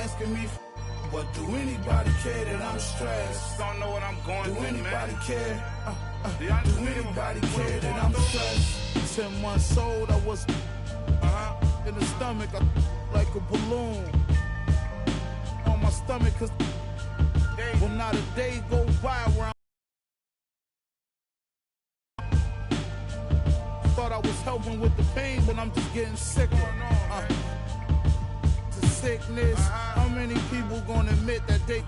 asking me, but do anybody care that I'm stressed? Don't know what I'm going through, man. Do anybody care? Do anybody care that I'm stressed? 10 months old, I was in the stomach, like a balloon. On my stomach, cause well, not a day go by where thought I was helping with the pain, but I'm just getting sicker. To sickness. How many people gonna admit that they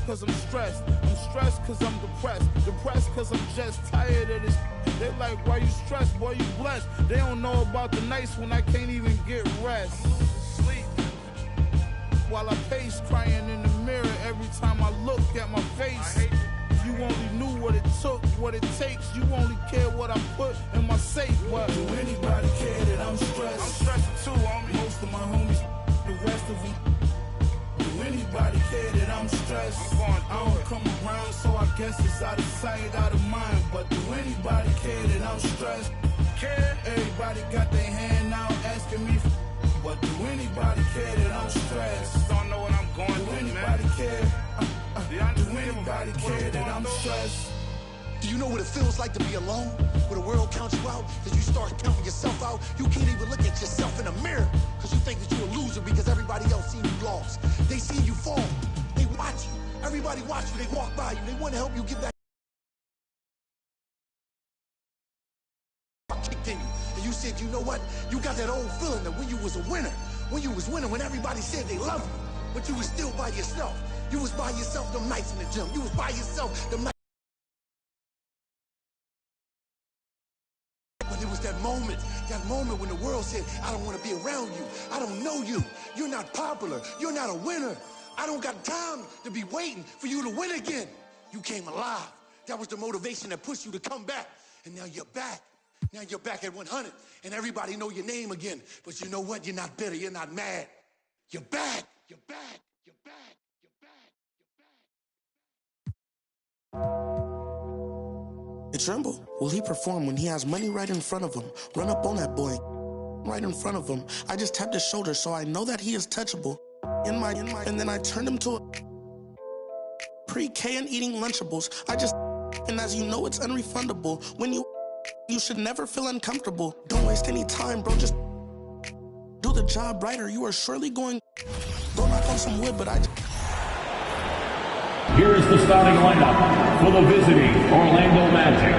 cause I'm stressed. I'm stressed cause I'm depressed. Depressed cause I'm just tired of this. They like, why you stressed, boy, you blessed. They don't know about the nights when I can't even get rest. Sleep. While I pace, crying in the mirror every time I look at my face. You only knew what it took, what it takes. You only care what I put in my safe. But do anybody care that I'm stressed? I'm stressed too, homie. Most of my homies, the rest of them. Do anybody care that I'm stressed? I don't come around, so I guess it's out of sight, out of mind. But do anybody care that I'm stressed? Care? Everybody got their hand out asking me, but do anybody care that I'm stressed? Don't know what I'm going through, man. Do anybody care? Do anybody care that I'm stressed? Do you know what it feels like to be alone? Where the world counts you out? Because you start counting yourself out. You can't even look at yourself in the mirror because you think that you're a loser because everybody else seen you lost. They see you fall. They watch you. Everybody watch you. They walk by you. They want to help you get that kicked in you. And you said, you know what? You got that old feeling that when you was a winner, when everybody said they love you, but you was still by yourself. You was by yourself them nights in the gym. You was by yourself them nights. But it was that moment when the world said, I don't want to be around you. I don't know you. You're not popular. You're not a winner. I don't got time to be waiting for you to win again. You came alive. That was the motivation that pushed you to come back. And now you're back. Now you're back at 100. And everybody know your name again. But you know what? You're not bitter. You're not mad. You're back. You're back. You're back. Hey, Tremble, will he perform when he has money right in front of him? Run up on that boy, right in front of him. I just tapped his shoulder so I know that he is touchable. And then I turned him to a pre-K and eating Lunchables. And as you know, it's unrefundable. When you should never feel uncomfortable. Don't waste any time, bro, just do the job right or you are surely going, go knock on some wood, but Here is the starting lineup for the visiting Orlando Magic.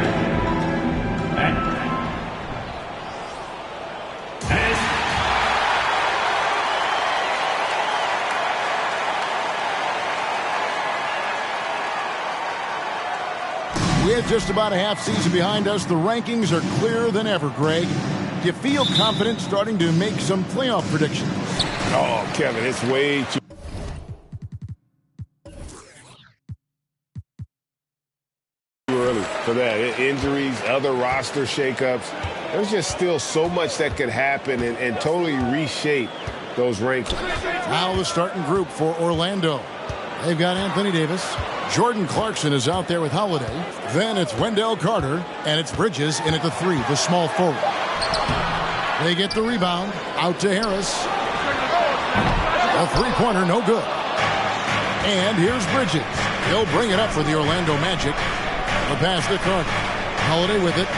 With just about a half season behind us, the rankings are clearer than ever, Greg. Do you feel confident starting to make some playoff predictions? Oh, Kevin, it's way too early for that. Injuries, other roster shakeups. There's just still so much that could happen and totally reshape those rankings. Now the starting group for Orlando. They've got Anthony Davis. Jordan Clarkson is out there with Holiday. Then it's Wendell Carter, and it's Bridges in at the 3, the small forward. They get the rebound. Out to Harris. A three-pointer, no good. And here's Bridges. He'll bring it up for the Orlando Magic. The pass to Carter. Holiday with it.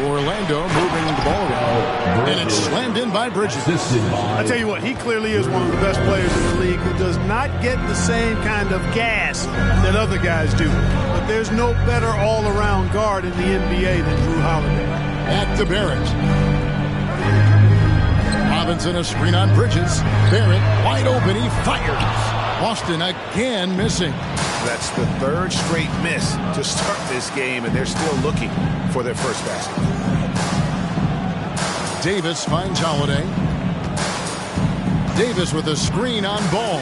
Orlando moving the ball around. And it's slammed in by Bridges. I tell you what, he clearly is one of the best players in the league who does not get the same kind of gas that other guys do. But there's no better all-around guard in the NBA than Drew Holiday. Back to Barrett. Robinson a screen on Bridges. Barrett wide open. He fires. Boston again missing. That's the third straight miss to start this game, and they're still looking for their first basket. Davis finds Holiday. Davis with a screen on Ball.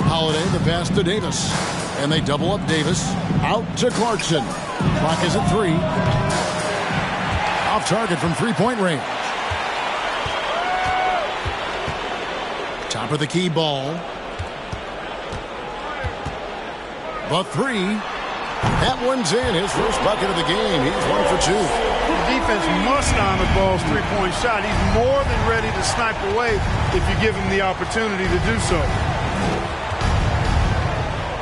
Holiday the pass to Davis. And they double up Davis. Out to Clarkson. Clock is at 3. Off target from three-point range. Top of the key Ball. The 3. That one's in. His first bucket of the game. He's 1 for 2. defense must honor Ball's three-point shot. He's more than ready to snipe away if you give him the opportunity to do so.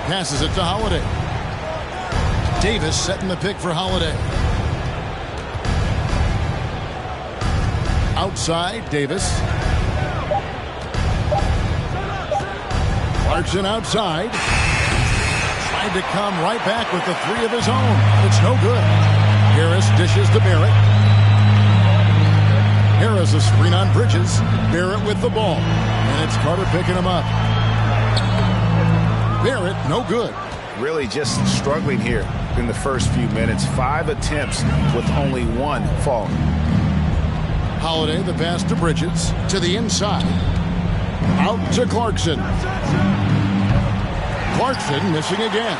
Passes it to Holiday. Davis setting the pick for Holiday. Outside, Davis. Clarkson outside. Tried to come right back with the three of his own. It's no good. Harris dishes to Barrett. Harris a screen on Bridges. Barrett with the ball. And it's Carter picking him up. Barrett, no good. Really just struggling here in the first few minutes. 5 attempts with only 1 falling. Holiday, the pass to Bridges. To the inside. Out to Clarkson. Clarkson missing again.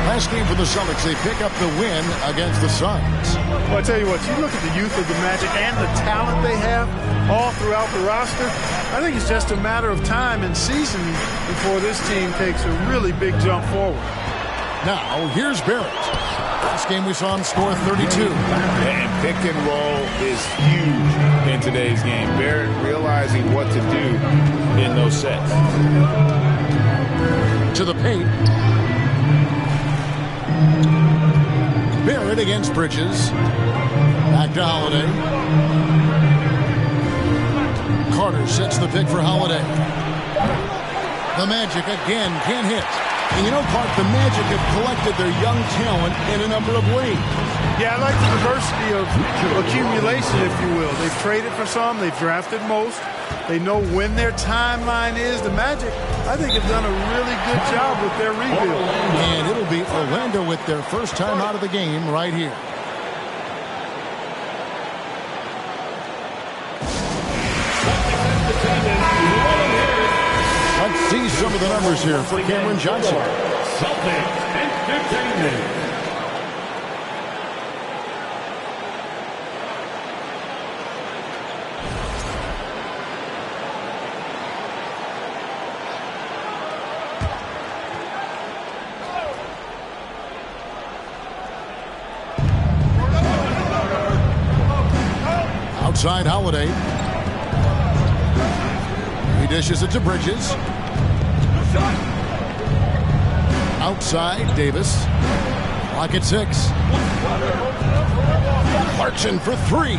Last game for the Celtics, they pick up the win against the Suns. Well, I tell you what, you look at the youth of the Magic and the talent they have all throughout the roster. I think it's just a matter of time and season before this team takes a really big jump forward. Now, here's Barrett. Last game we saw him score 32. And pick and roll is huge in today's game. Barrett realizing what to do in those sets. To the paint. Barrett against Bridges. Back to Holiday. Carter sets the pick for Holiday. The Magic again can't hit. And you know, Clark, the Magic have collected their young talent in a number of ways. Yeah, I like the diversity of accumulation, if you will. They've traded for some. They've drafted most. They know when their timeline is. The Magic, I think, have done a really good job with their rebuild. And it'll be Orlando with their first time out of the game right here. Let's see some of the numbers here for Cameron Johnson. Celtics Entertainment. Outside Holiday. He dishes it to Bridges. Outside Davis. Clock at 6. Clarkson for 3.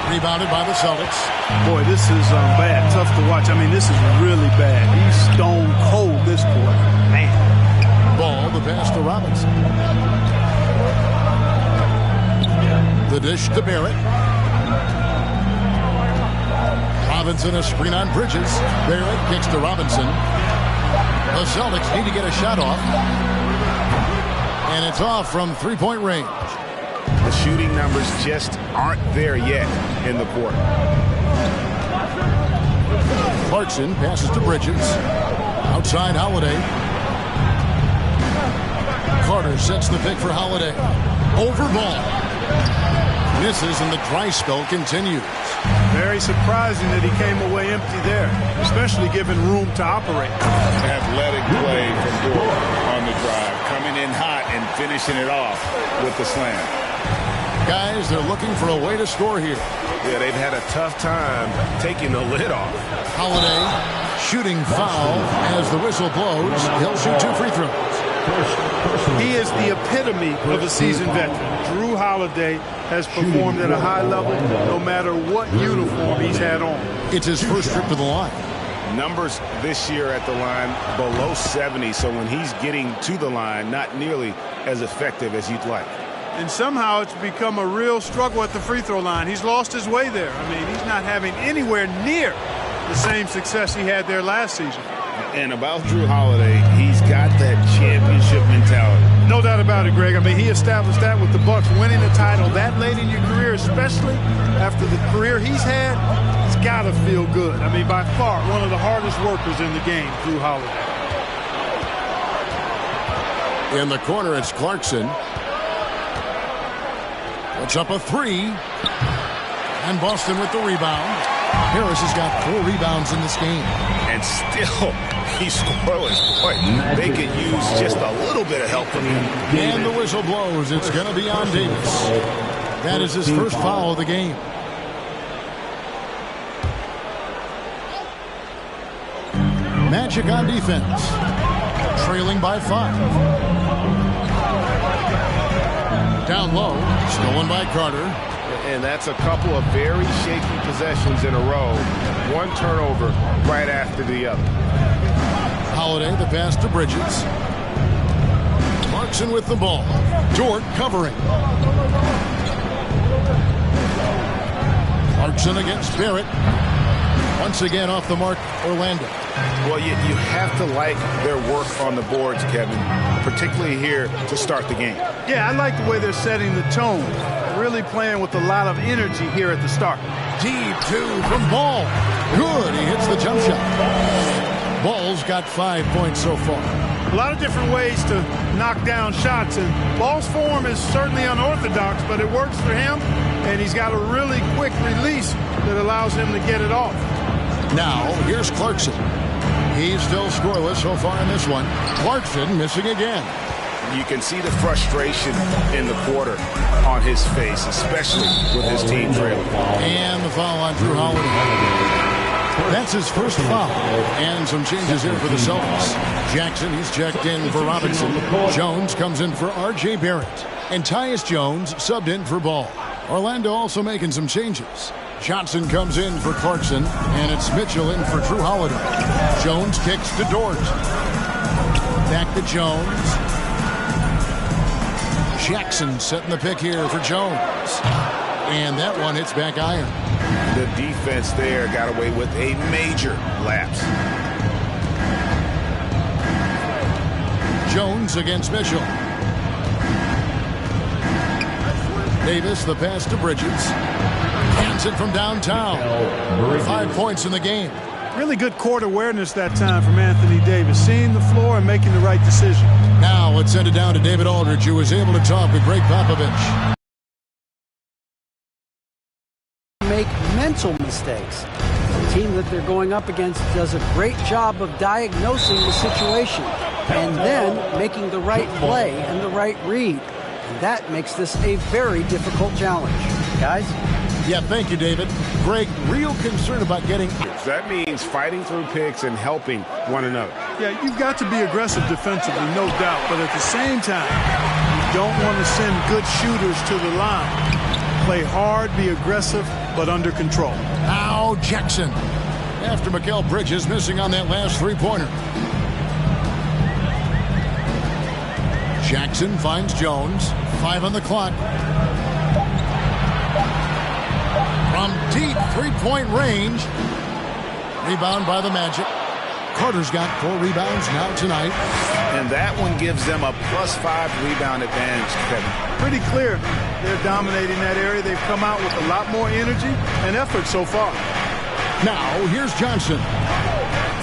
Rebounded by the Celtics. Boy, this is bad. Tough to watch. I mean, this is really bad. He's stone cold this quarter. Man. Ball, the pass to Robinson. The dish to Barrett. Robinson a screen on Bridges. Barrett kicks to Robinson. The Celtics need to get a shot off. And it's off from three-point range. The shooting numbers just aren't there yet in the court. Clarkson passes to Bridges. Outside Holiday. Carter sets the pick for Holiday. Over ball. Misses and the dry spell continues. Very surprising that he came away empty there, especially given room to operate. Athletic play from Dort on the drive. Coming in hot and finishing it off with the slam. Guys, they're looking for a way to score here. Yeah, they've had a tough time taking the lid off. Holiday shooting foul as the whistle blows. He'll shoot 2 free throws. He is the epitome of a seasoned veteran. Drew Holiday has performed at a high level no matter what uniform he's had on. It's his first trip to the line. Numbers this year at the line below 70, so when he's getting to the line, not nearly as effective as you'd like. And somehow it's become a real struggle at the free throw line. He's lost his way there. I mean, he's not having anywhere near the same success he had there last season. And about Drew Holiday, he's got that championship mentality. No doubt about it, Greg. I mean, he established that with the Bucks, winning a title that late in your career, especially after the career he's had. It's got to feel good. I mean, by far, one of the hardest workers in the game, Drew Holiday. In the corner, it's Clarkson. Puts up a 3. And Boston with the rebound. Harris has got 4 rebounds in this game. And still, he's scoreless. Boy, they could use just a little bit of help from him. And the whistle blows. It's going to be on Davis. That is his first foul of the game. Magic on defense. Trailing by 5. Down low. Stolen by Carter. And that's a couple of very shaky possessions in a row. One turnover right after the other. Holiday, the pass to Bridges. Clarkson with the ball. Dort covering. Clarkson against Barrett. Once again off the mark, Orlando. Well, you have to like their work on the boards, Kevin, particularly here to start the game. Yeah, I like the way they're setting the tone. Really playing with a lot of energy here at the start. Deep 2 from Ball. Good. He hits the jump shot. Ball's got 5 points so far. A lot of different ways to knock down shots, and Ball's form is certainly unorthodox, but it works for him, and he's got a really quick release that allows him to get it off. Now, here's Clarkson. He's still scoreless so far in this one. Clarkson missing again. You can see the frustration in the quarter on his face, especially with his team trailing. And the foul on Drew Holiday. That's his first foul. And some changes here for the Celtics. Jackson, he's checked in for Robinson. Jones comes in for R.J. Barrett. And Tyus Jones subbed in for Ball. Orlando also making some changes. Johnson comes in for Clarkson, and it's Mitchell in for Drew Holiday. Jones kicks to Dort. Back to Jones. Jackson setting the pick here for Jones. And that one hits back iron. The defense there got away with a major lapse. Jones against Mitchell. Davis, the pass to Bridges. Hands it from downtown. 5 points in the game. Really good court awareness that time from Anthony Davis, seeing the floor and making the right decision. Now let's send it down to David Aldridge, who was able to talk with Greg Popovich. Make mental mistakes. The team that they're going up against does a great job of diagnosing the situation and then making the right play and the right read. And that makes this a very difficult challenge. Guys? Yeah, thank you, David. Greg, real concern about getting... That means fighting through picks and helping one another. Yeah, you've got to be aggressive defensively, no doubt. But at the same time, you don't want to send good shooters to the line. Play hard, be aggressive, but under control. Now Jackson. After Mikal Bridges missing on that last three-pointer. Jackson finds Jones. 5 on the clock. From deep three-point range. Rebound by the Magic. Carter's got 4 rebounds now tonight. And that one gives them a +5 rebound advantage, Kevin. Pretty clear they're dominating that area. They've come out with a lot more energy and effort so far. Now, here's Johnson.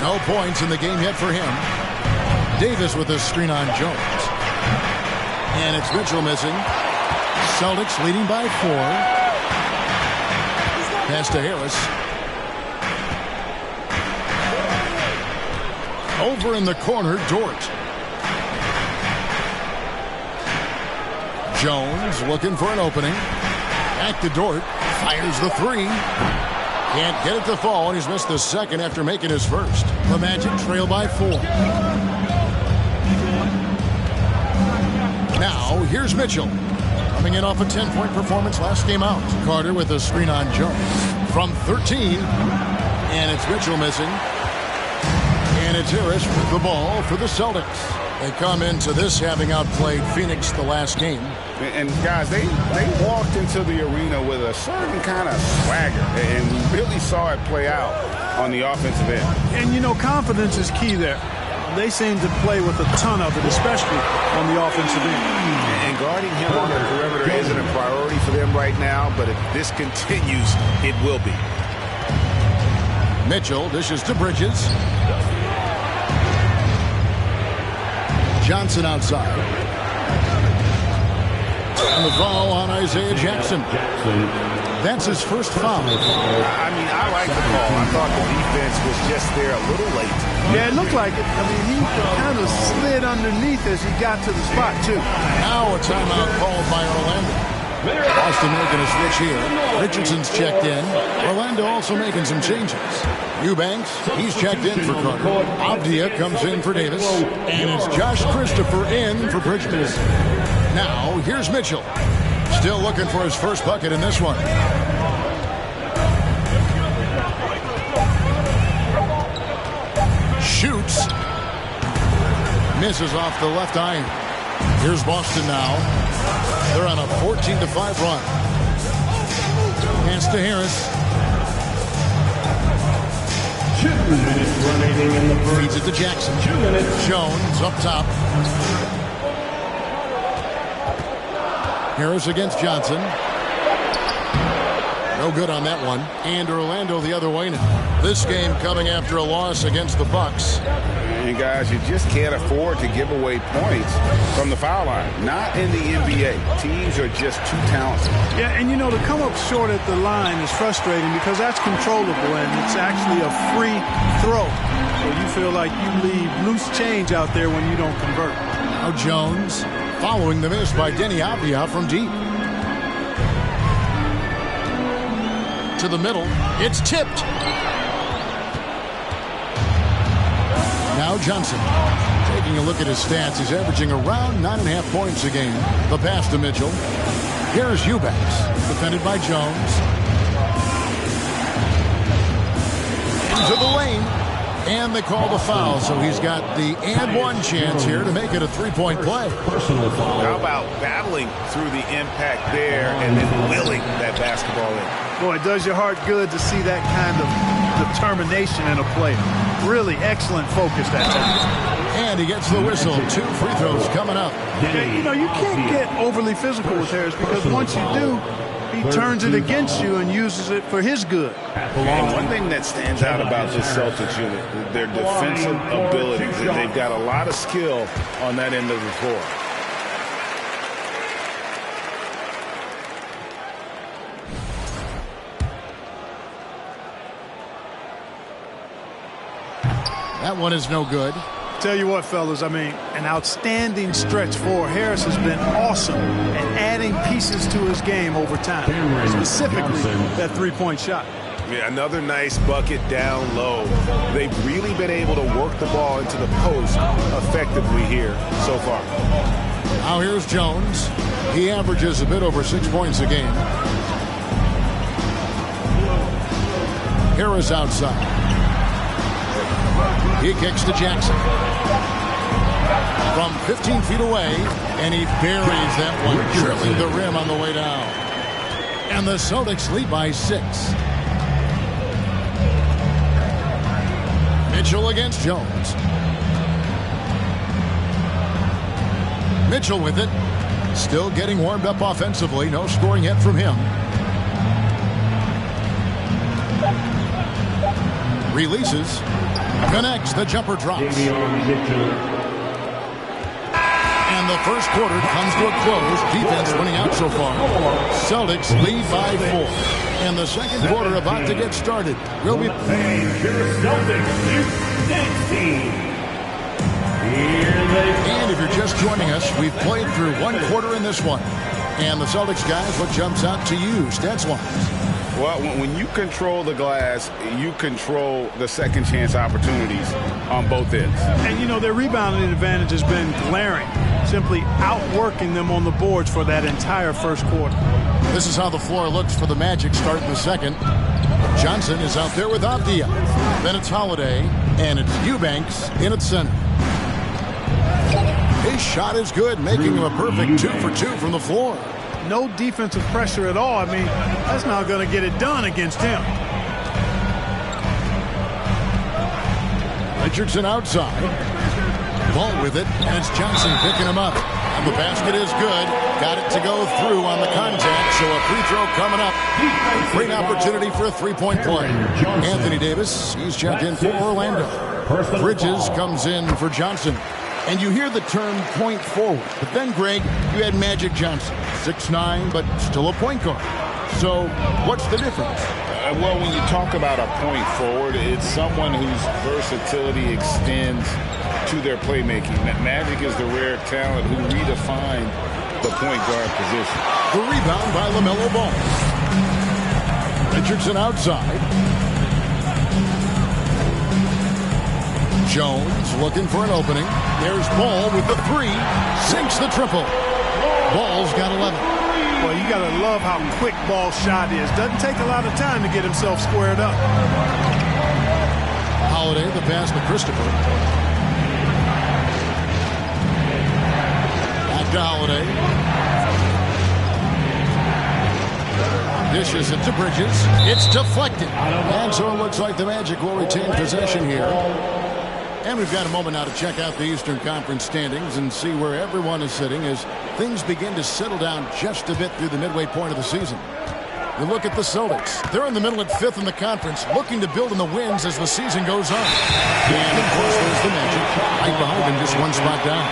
No points in the game yet for him. Davis with a screen on Jones. And it's Mitchell missing. Celtics leading by 4. Pass to Harris. Over in the corner, Dort. Jones looking for an opening. Back to Dort. Fires the 3. Can't get it to fall, and he's missed the second after making his first. The Magic trail by 4. Now, here's Mitchell. Coming in off a 10-point performance last game out. Carter with a screen on Jones. From 13. And it's Mitchell missing. And it's Harris with the ball for the Celtics. They come into this having outplayed Phoenix the last game. And guys, they walked into the arena with a certain kind of swagger, and we really saw it play out on the offensive end. And, you know, confidence is key there. They seem to play with a ton of it, especially on the offensive end. And guarding him on the perimeter isn't a priority for them right now, but if this continues, it will be. Mitchell dishes to Bridges. Johnson outside. And the foul on Isaiah Jackson. That's his first foul. I mean, I like the call. I thought the defense was just there a little late. Yeah, it looked like it. I mean, he kind of slid underneath as he got to the spot, too. Now a timeout called by Orlando. Boston making a switch here. Richardson's checked in. Orlando also making some changes. Eubanks, he's checked in for Carter. Avdia comes in for Davis. And it's Josh Christopher in for Bridges. Now, here's Mitchell. Still looking for his first bucket in this one. Shoots. Misses off the left iron. Here's Boston now. They're on a 14-5 run. Pass to Harris. 2 minutes remaining in the first. Feeds it to Jackson. 2 minutes. Jones up top. Harris against Johnson. No good on that one. And Orlando the other way now. This game coming after a loss against the Bucks. And guys, you just can't afford to give away points from the foul line. Not in the NBA. Teams are just too talented. Yeah, and you know, to come up short at the line is frustrating because that's controllable and it's actually a free throw. So you feel like you leave loose change out there when you don't convert. Now Jones following the miss by Denny Avdia from deep. To the middle. It's tipped. Now Johnson. Taking a look at his stats, he's averaging around 9.5 points a game. The pass to Mitchell. Here's Eubanks. Defended by Jones. Into the lane. And they call the foul, so he's got the and one chance here to make it a three-point play. Personal foul. How about battling through the impact there and then willing that basketball in? Boy, it does your heart good to see that kind of determination in a player. Really excellent focus that time. And he gets the whistle. 2 free throws coming up. You know, you can't get overly physical with Harris because once you do, he turns it against you and uses it for his good. And one thing that stands out about this Celtics unit, their defensive abilities. They've got a lot of skill on that end of the floor. That one is no good. Tell you what, fellas, I mean, an outstanding stretch for Harris has been awesome at adding pieces to his game over time, specifically that three-point shot. Yeah, another nice bucket down low. They've really been able to work the ball into the post effectively here so far. Now here's Jones. He averages a bit over 6 points a game. Harris outside. He kicks to Jackson. From 15 feet away, and he buries that one, drilling the rim on the way down. And the Celtics lead by 6. Mitchell against Jones. Mitchell with it. Still getting warmed up offensively. No scoring yet from him. Releases. Connects. The jumper drops. And the first quarter comes to a close. Defense winning out so far. Celtics lead by 4. And the second quarter about to get started. We'll be And if you're just joining us, we've played through one quarter in this one. And the Celtics guys, what jumps out to you stats-wise? Well, when you control the glass, you control the second chance opportunities on both ends. And, you know, their rebounding advantage has been glaring, simply outworking them on the boards for that entire first quarter. This is how the floor looks for the Magic start in the second. Johnson is out there with Avdia. Then it's Holiday, and it's Eubanks in at center. His shot is good, making him a perfect 2 for 2 from the floor. No defensive pressure at all. I mean, that's not going to get it done against him. Richardson outside. Ball with it, and it's Johnson picking him up. And the basket is good. Got it to go through on the contact, so a free throw coming up. Great opportunity for a three-point play. Anthony Davis, he's checked in for Orlando. Bridges comes in for Johnson. And you hear the term point forward. But then, Greg, you had Magic Johnson. 6'9", but still a point guard. So what's the difference? Well, when you talk about a point forward, it's someone whose versatility extends to their playmaking. Magic is the rare talent who redefined the point guard position. The rebound by LaMelo Ball. Richardson outside. Jones looking for an opening. There's Ball with the three. Sinks the triple. Ball's got 11. Well, you got to love how quick Ball's shot is. Doesn't take a lot of time to get himself squared up. Holiday, the pass to Christopher. Back to Holiday. Dishes it to Bridges. It's deflected. And so it looks like the Magic will retain possession here. And we've got a moment now to check out the Eastern Conference standings and see where everyone is sitting as things begin to settle down just a bit through the midway point of the season. You look at the Celtics. They're in the middle at 5th in the conference, looking to build in the wins as the season goes on. And, of course, there's the Magic. Right behind them, just one spot down.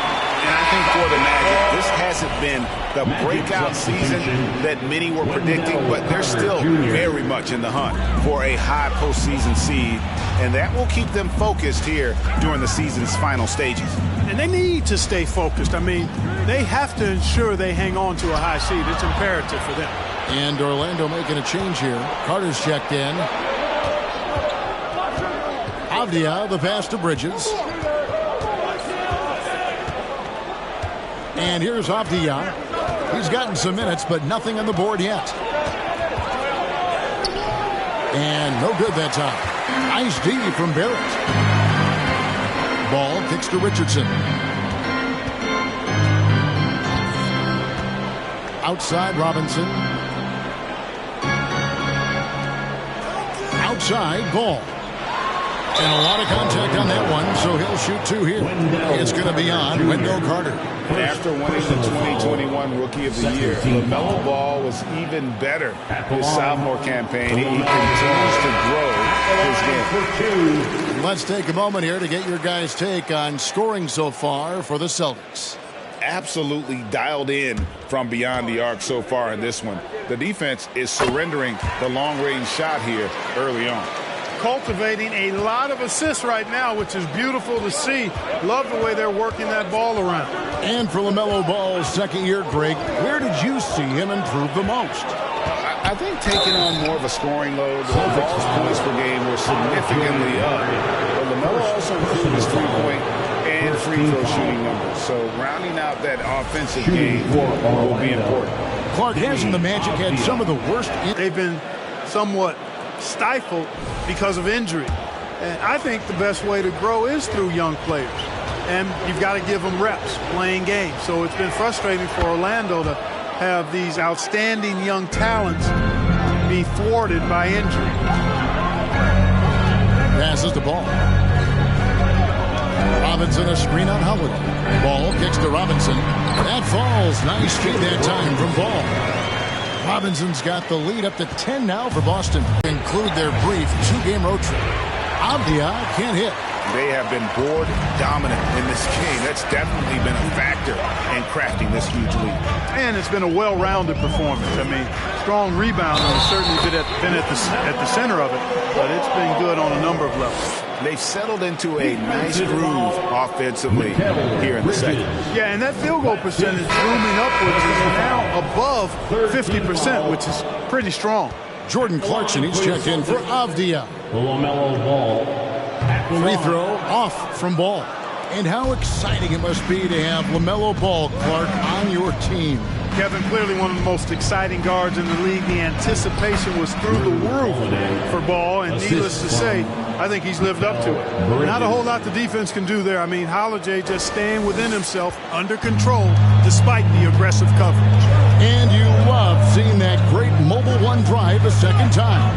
And I think for the Magic, this hasn't been the breakout season that many were predicting, but they're still very much in the hunt for a high postseason seed, and that will keep them focused here during the season's final stages. And they need to stay focused. I mean, they have to ensure they hang on to a high seed. It's imperative for them. And Orlando making a change here. Carter's checked in. Avdia, the pass to Bridges. And here's Avdia. He's gotten some minutes, but nothing on the board yet. And no good that time. Nice D from Barrett. Ball kicks to Richardson. Outside Robinson. Outside Ball. And a lot of contact on that one, so he'll shoot two here. It's going to be on Wendell Carter. After winning the 2021 Rookie of the Year, LaMelo Ball was even better his sophomore campaign. He continues to grow his game. Let's take a moment here to get your guys' take on scoring so far for the Celtics. Absolutely dialed in from beyond the arc so far in this one. The defense is surrendering the long-range shot here early on. Cultivating a lot of assists right now, which is beautiful to see. Love the way they're working that ball around. And for LaMelo Ball's second year, Greg, where did you see him improve the most? I think taking on more of a scoring load. The Ball's points per game were significantly up. But LaMelo also improved his three-point and free throw shooting numbers. So rounding out that offensive game will be important. Clark, hasn't the Magic had some of the worst? They've been somewhat stifled because of injury. And I think the best way to grow is through young players. And you've got to give them reps, playing games. So it's been frustrating for Orlando to have these outstanding young talents be thwarted by injury. Passes the ball. Robinson, a screen on Holiday. Ball kicks to Robinson. That falls. Nice feed that time from Ball. Robinson's got the lead up to 10 now for Boston. Conclude their brief two-game road trip. Avdia can't hit. They have been board dominant in this game. That's definitely been a factor in crafting this huge lead. And it's been a well-rounded performance. I mean, strong rebounding has certainly been at the center of it, but it's been good on a number of levels. They've settled into a nice groove offensively here in the second. Yeah, and that field goal percentage zooming upwards is now above 50%, which is pretty strong. Jordan Clarkson, he's checked in for Avdia. LaMelo Ball. Free throw off from Ball. And how exciting it must be to have LaMelo Ball, Clark, on your team. Kevin, clearly one of the most exciting guards in the league. The anticipation was through the roof for Ball, and needless to say, I think he's lived up to it. Not a whole lot the defense can do there. I mean, Holiday just staying within himself, under control, despite the aggressive coverage. And you love seeing that great mobile one drive a second time.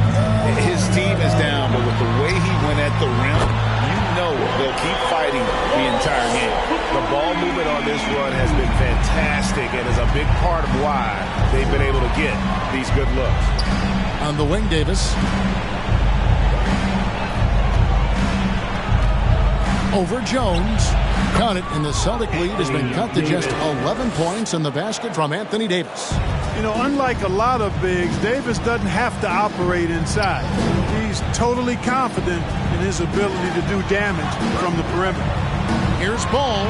His team is down, but with the way he went at the rim, you know they'll keep fighting the entire game. The ball movement on this run has been fantastic and is a big part of why they've been able to get these good looks. On the wing, Davis. Over Jones. Count it, and the Celtic lead has been cut to just 11 points in the basket from Anthony Davis. You know, unlike a lot of bigs, Davis doesn't have to operate inside. He's totally confident in his ability to do damage from the perimeter. Here's Ball.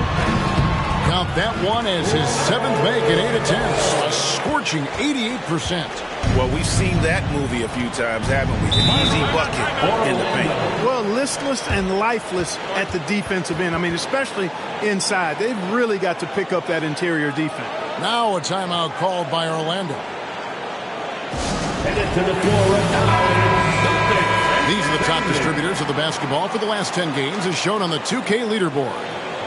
count that one as his 7th make in 8 attempts. A scorching 88%. Well, we've seen that movie a few times, haven't we? An easy bucket in the paint. Well, listless and lifeless at the defensive end. I mean, especially inside. They've really got to pick up that interior defense. Now a timeout called by Orlando. Headed to the floor right now. These are the top distributors of the basketball for the last 10 games as shown on the 2K leaderboard.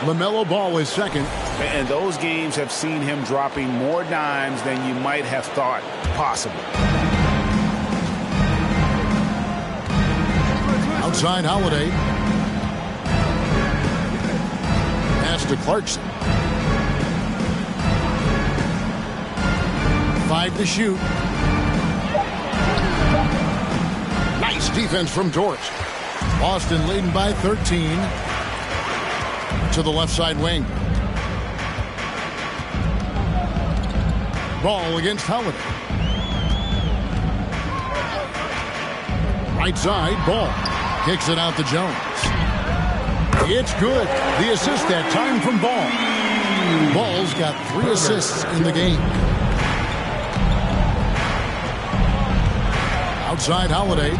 LaMelo Ball is second. And those games have seen him dropping more dimes than you might have thought possible. Outside Holiday. Pass to Clarkson. 5 to shoot. Nice defense from Dort. Boston leading by 13. To the left side wing. Ball against Holiday. Right side, Ball. Kicks it out to Jones. It's good. The assist that time from Ball. Ball's got 3 assists in the game. Outside Holiday.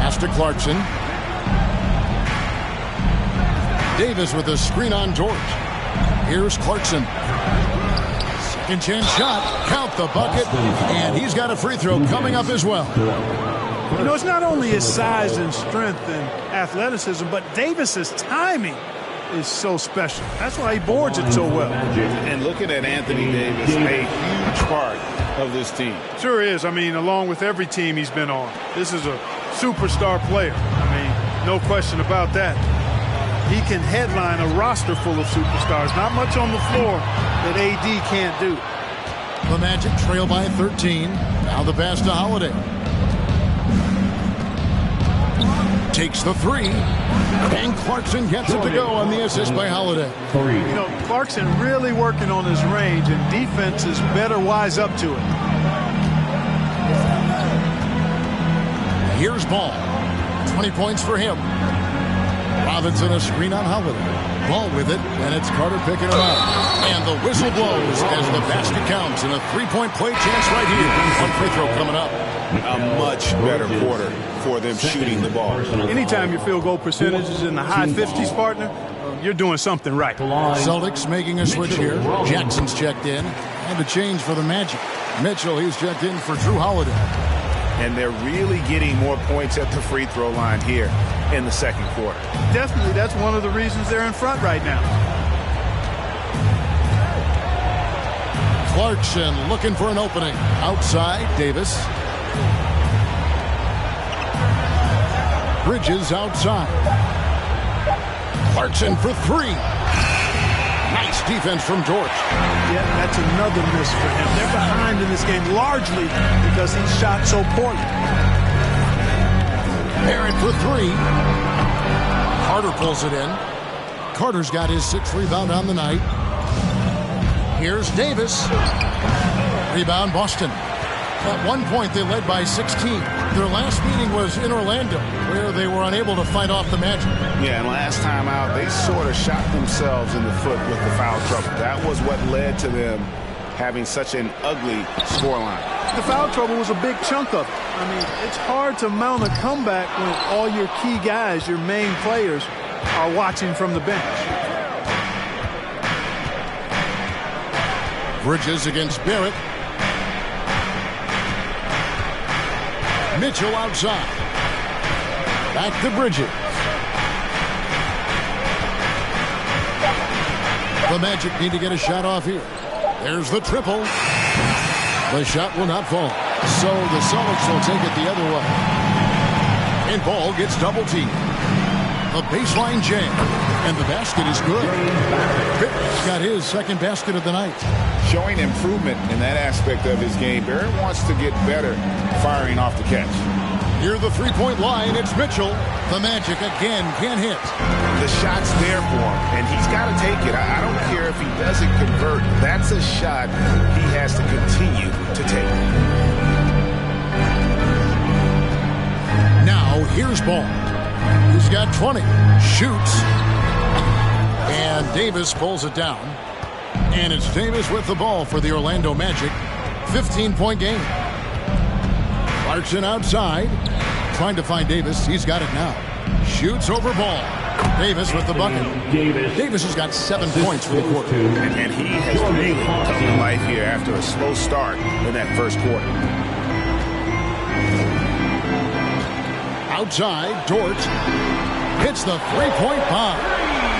Pass to Clarkson. Davis with a screen on Dort. Here's Clarkson. Second chance shot. Count the bucket. And he's got a free throw coming up as well. You know, it's not only his size and strength and athleticism, but Davis's timing is so special. That's why he boards it so well. And looking at Anthony Davis, a huge part of this team. Sure is. I mean, along with every team he's been on. This is a superstar player. I mean, no question about that. He can headline a roster full of superstars. Not much on the floor that AD can't do. The Magic trail by 13. Now the pass to Holiday. Takes the 3. And Clarkson gets it to go on the assist by Holiday. You know, Clarkson really working on his range, and defense is better wise up to it. Here's Ball. 20 points for him. Robinson a screen on Holiday. Ball with it, and it's Carter picking him up. And the whistle blows as the basket counts, and a 3-point play chance right here. One free throw coming up. A much better quarter for them shooting the ball. Anytime your field goal percentage is in the high 50s, partner, you're doing something right. Celtics making a switch here. Jackson's checked in. And a change for the Magic. Mitchell, he's checked in for Drew Holiday. And they're really getting more points at the free throw line here in the second quarter. Definitely, that's one of the reasons they're in front right now. Clarkson looking for an opening. Outside, Davis. Bridges outside. Clarkson for 3. Nice defense from Dort. Yeah, that's another miss for him. They're behind in this game largely because he shot so poorly. Barrett for 3. Carter pulls it in. Carter's got his 6th rebound on the night. Here's Davis. Rebound Boston. At one point, they led by 16. Their last meeting was in Orlando, where they were unable to fight off the Magic. Yeah, and last time out, they sort of shot themselves in the foot with the foul trouble. That was what led to them having such an ugly scoreline. The foul trouble was a big chunk of it. I mean, it's hard to mount a comeback when all your key guys, your main players, are watching from the bench. Bridges against Barrett. Mitchell outside. Back to Bridges. The Magic need to get a shot off here. There's the triple. The shot will not fall. So the Celtics will take it the other way. And Ball gets double teamed. A baseline jam. And the basket is good. Barrett's got his 2nd basket of the night. Showing improvement in that aspect of his game. Barrett wants to get better firing off the catch. Near the 3-point line, it's Mitchell. The Magic again can't hit. The shot's there for him, and he's got to take it. I don't care if he doesn't convert. That's a shot he has to continue to take. Now, here's Ball. He's got 20. Shoots. And Davis pulls it down. And it's Davis with the ball for the Orlando Magic. 15-point game. Clarkson outside. Trying to find Davis. He's got it now. Shoots over ball. Davis with the bucket. Davis has got 7 points for the quarter. And he has really come to life here after a slow start in that first quarter. Outside, Dort hits the three-point bomb.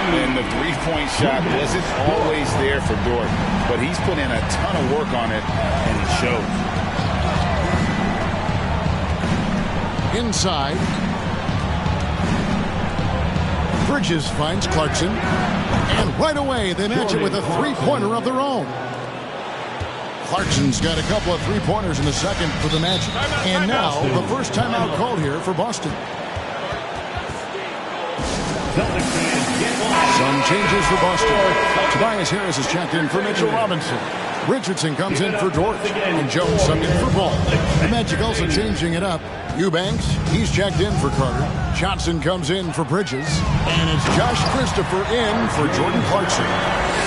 And the three-point shot wasn't always there for Dort, but he's put in a ton of work on it, and it shows. Inside. Bridges finds Clarkson. And right away, they match it with a three-pointer of their own. Clarkson's got a couple of three-pointers in the second for the Magic. And now, the first timeout called here for Boston. Some changes for Boston. Tobias Harris is checked in for Mitchell Robinson. Richardson comes in for Dort. And Jones subbed in for Ball. The Magic also changing it up. Eubanks, he's checked in for Carter. Johnson comes in for Bridges. And it's Josh Christopher in for Jordan Clarkson.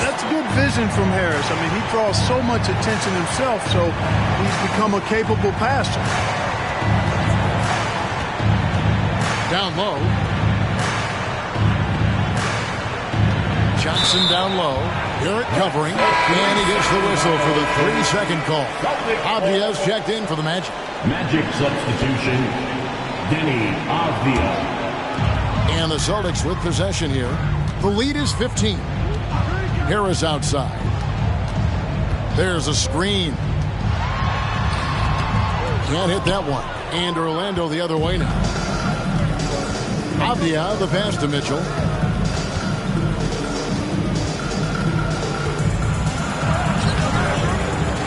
That's good vision from Harris. I mean, he draws so much attention himself, so he's become a capable passer. Down low. Johnson down low. Garrett covering. And he gets the whistle for the 3-second call. Avdia's checked in for the Magic. Magic substitution, Denny Avdia. And the Celtics with possession here. The lead is 15. Harris outside. There's a screen. Can't hit that one. And Orlando the other way now. Avdia, the pass to Mitchell.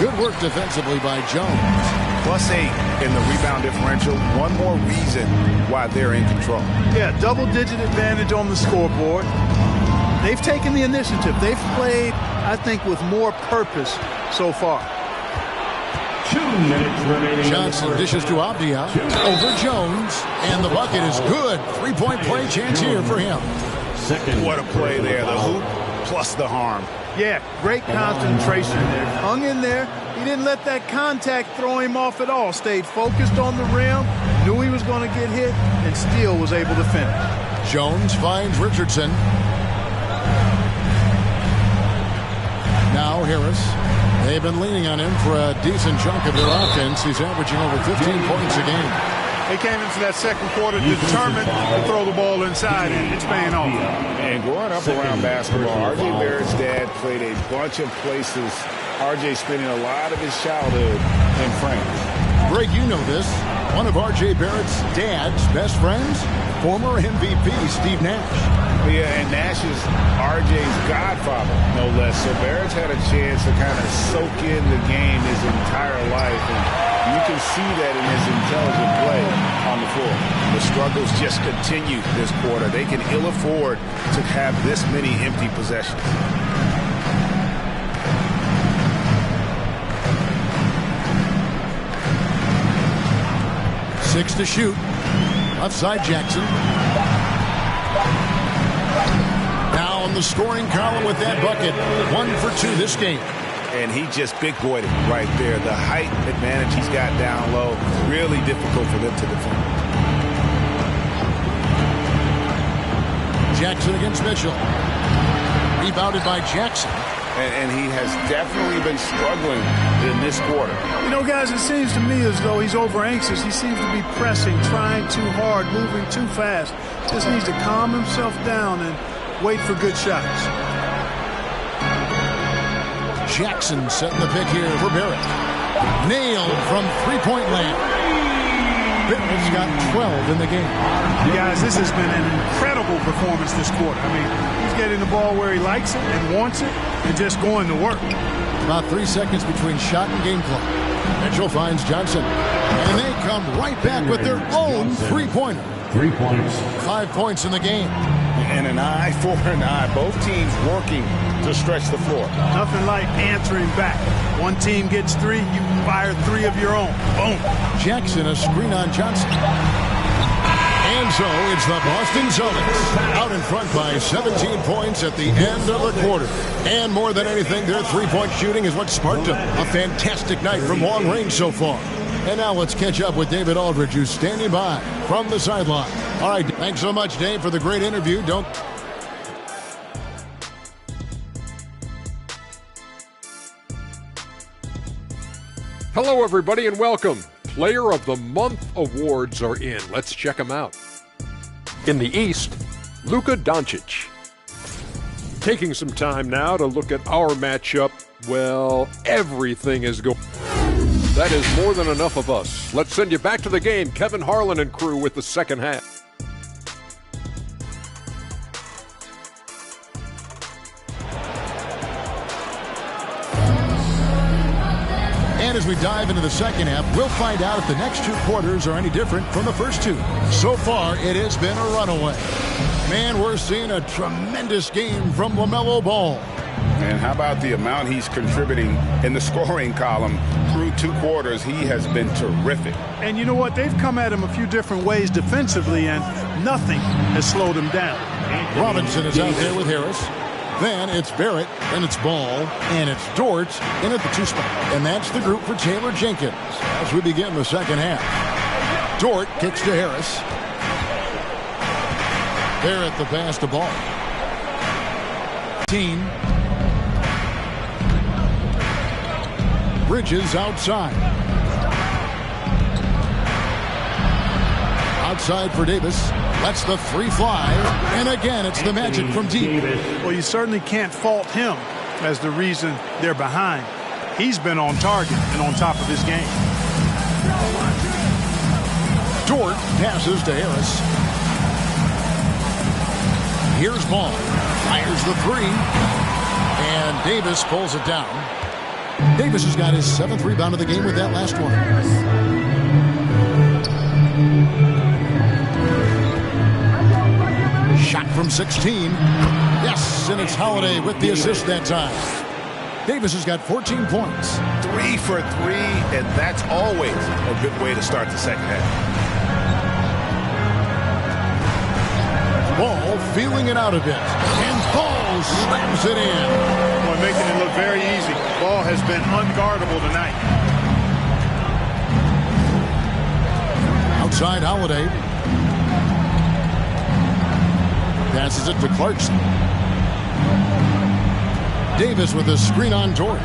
Good work defensively by Jones. +8 in the rebound differential. One more reason why they're in control. Yeah, double-digit advantage on the scoreboard. They've taken the initiative. They've played, I think, with more purpose so far. 2 minutes remaining. Johnson dishes to Avdia over Jones. And the bucket is good. 3-point play chance here for him. What a play there. The hoop plus the harm. Yeah, great concentration there. Hung in there. He didn't let that contact throw him off at all. Stayed focused on the rim. Knew he was going to get hit and still was able to finish. Jones finds Richardson. Now Harris. They've been leaning on him for a decent chunk of their offense. He's averaging over 15 points a game. They came into that second quarter determined to throw the ball inside, and it's paying off. And growing up around basketball, R.J. Barrett's dad played a bunch of places. R.J. spending a lot of his childhood in France. Greg, you know this. One of R.J. Barrett's dad's best friends, former MVP Steve Nash. Yeah, and Nash is R.J.'s godfather, no less. So Barrett's had a chance to kind of soak in the game his entire life. And you can see that in his intelligent play on the floor. The struggles just continue this quarter. They can ill afford to have this many empty possessions. Six to shoot. Left side Jackson. Now on the scoring column with that bucket. 1 for 2 this game. And he just big-boyed it right there. The height advantage he's got down low, really difficult for them to defend. Jackson against Mitchell. Rebounded by Jackson. And he has definitely been struggling in this quarter. You know, guys, it seems to me as though he's over-anxious. He seems to be pressing, trying too hard, moving too fast. Just needs to calm himself down and wait for good shots. Jackson setting the pick here for Barrett. Nailed from three-point land. Barrett's got 12 in the game. Guys, this has been an incredible performance this quarter. I mean, he's getting the ball where he likes it and wants it and just going to work. About 3 seconds between shot and game clock. Mitchell finds Johnson. And they come right back with their own three-pointer. 3 points. 5 points in the game. And an eye for an eye. Both teams working to stretch the floor. Nothing like answering back. One team gets 3, you fire 3 of your own. Boom. Jackson, a screen on Johnson. And so it's the Boston Celtics out in front by 17 points at the end of the quarter. And more than anything, their three-point shooting is what sparked them. A fantastic night from long range so far. And now let's catch up with David Aldridge, who's standing by from the sideline. All right, thanks so much, Dave, for the great interview. Hello, everybody, and welcome. Player of the Month awards are in. Let's check them out. In the East, Luka Doncic. Taking some time now to look at our matchup. Well, everything is going. That is more than enough of us. Let's send you back to the game. Kevin Harlan and crew with the second half. And as we dive into the second half, we'll find out if the next two quarters are any different from the first two. So far, it has been a runaway. Man, we're seeing a tremendous game from LaMelo Ball. And how about the amount he's contributing in the scoring column through two quarters? He has been terrific. And you know what? They've come at him a few different ways defensively, and nothing has slowed him down. Robinson is out there with Harris. Then it's Barrett, then it's Ball, and it's Dort in at the two spot. And that's the group for Taylor Jenkins as we begin the second half. Dort kicks to Harris. Barrett the pass to Ball. Bridges outside. Outside for Davis. Lets the three fly. And again, it's the Magic from deep. Well, you certainly can't fault him as the reason they're behind. He's been on target and on top of his game. Dort passes to Harris. Here's Ball. Fires the three. And Davis pulls it down. Davis has got his 7th rebound of the game with that last one. Shot from 16. Yes, and it's Holiday with the assist that time. Davis has got 14 points. 3 for 3, and that's always a good way to start the second half. Ball feeling it out a bit. And Ball slams it in. Boy, making it look very easy. Ball has been unguardable tonight. Outside Holiday. Passes it to Clarkson. Davis with a screen on Dort.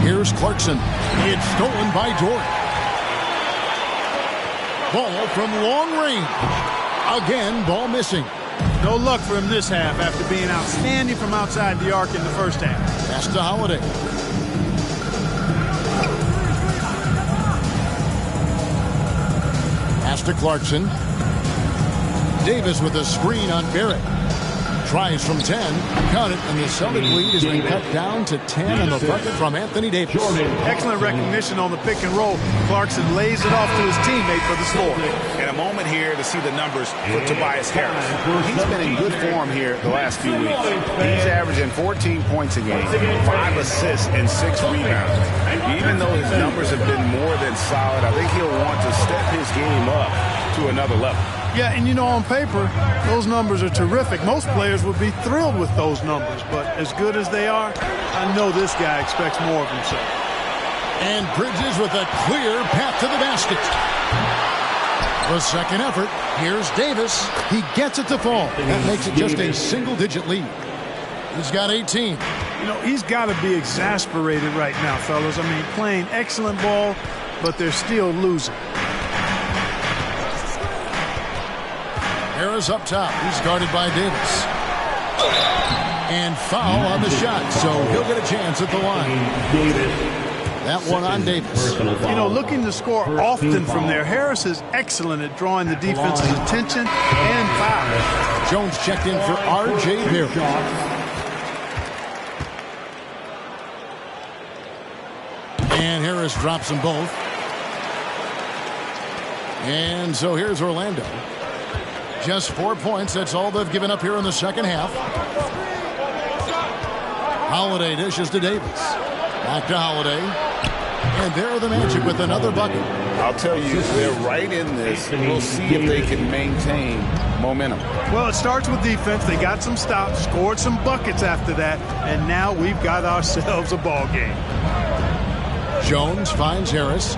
Here's Clarkson. It's stolen by Dort. Ball from long range. Again, Ball missing. No luck for him this half after being outstanding from outside the arc in the first half. Pass to Holiday. Pass to Clarkson. Davis with a screen on Barrett. Tries from 10. Count it, and the Celtic lead has been cut down to 10 on the bucket from Anthony Davis. Excellent recognition on the pick and roll. Clarkson lays it off to his teammate for the score. And a moment here to see the numbers for Tobias Harris. He's been in good form here the last few weeks. He's averaging 14 points a game, 5 assists, and 6 rebounds. Even though his numbers have been more than solid, I think he'll want to step his game up to another level. Yeah, and you know, on paper, those numbers are terrific. Most players would be thrilled with those numbers, but as good as they are, I know this guy expects more of himself. And Bridges with a clear path to the basket. The second effort. Here's Davis. He gets it to fall. That makes it just a single-digit lead. He's got 18. You know, he's got to be exasperated right now, fellas. I mean, playing excellent ball, but they're still losing. Harris up top. He's guarded by Davis. And foul on the shot, so he'll get a chance at the line. That one on Davis. You know, looking to score often from there, Harris is excellent at drawing the defense's attention and foul. Jones checked in for R.J. Barrett. And Harris drops them both. And so here's Orlando. Just 4 points. That's all they've given up here in the second half. Holiday dishes to Davis. Back to Holiday. And there are the Magic with another bucket. I'll tell you, they're right in this. We'll see if they can maintain momentum. Well, it starts with defense. They got some stops, scored some buckets after that, and now we've got ourselves a ball game. Jones finds Harris.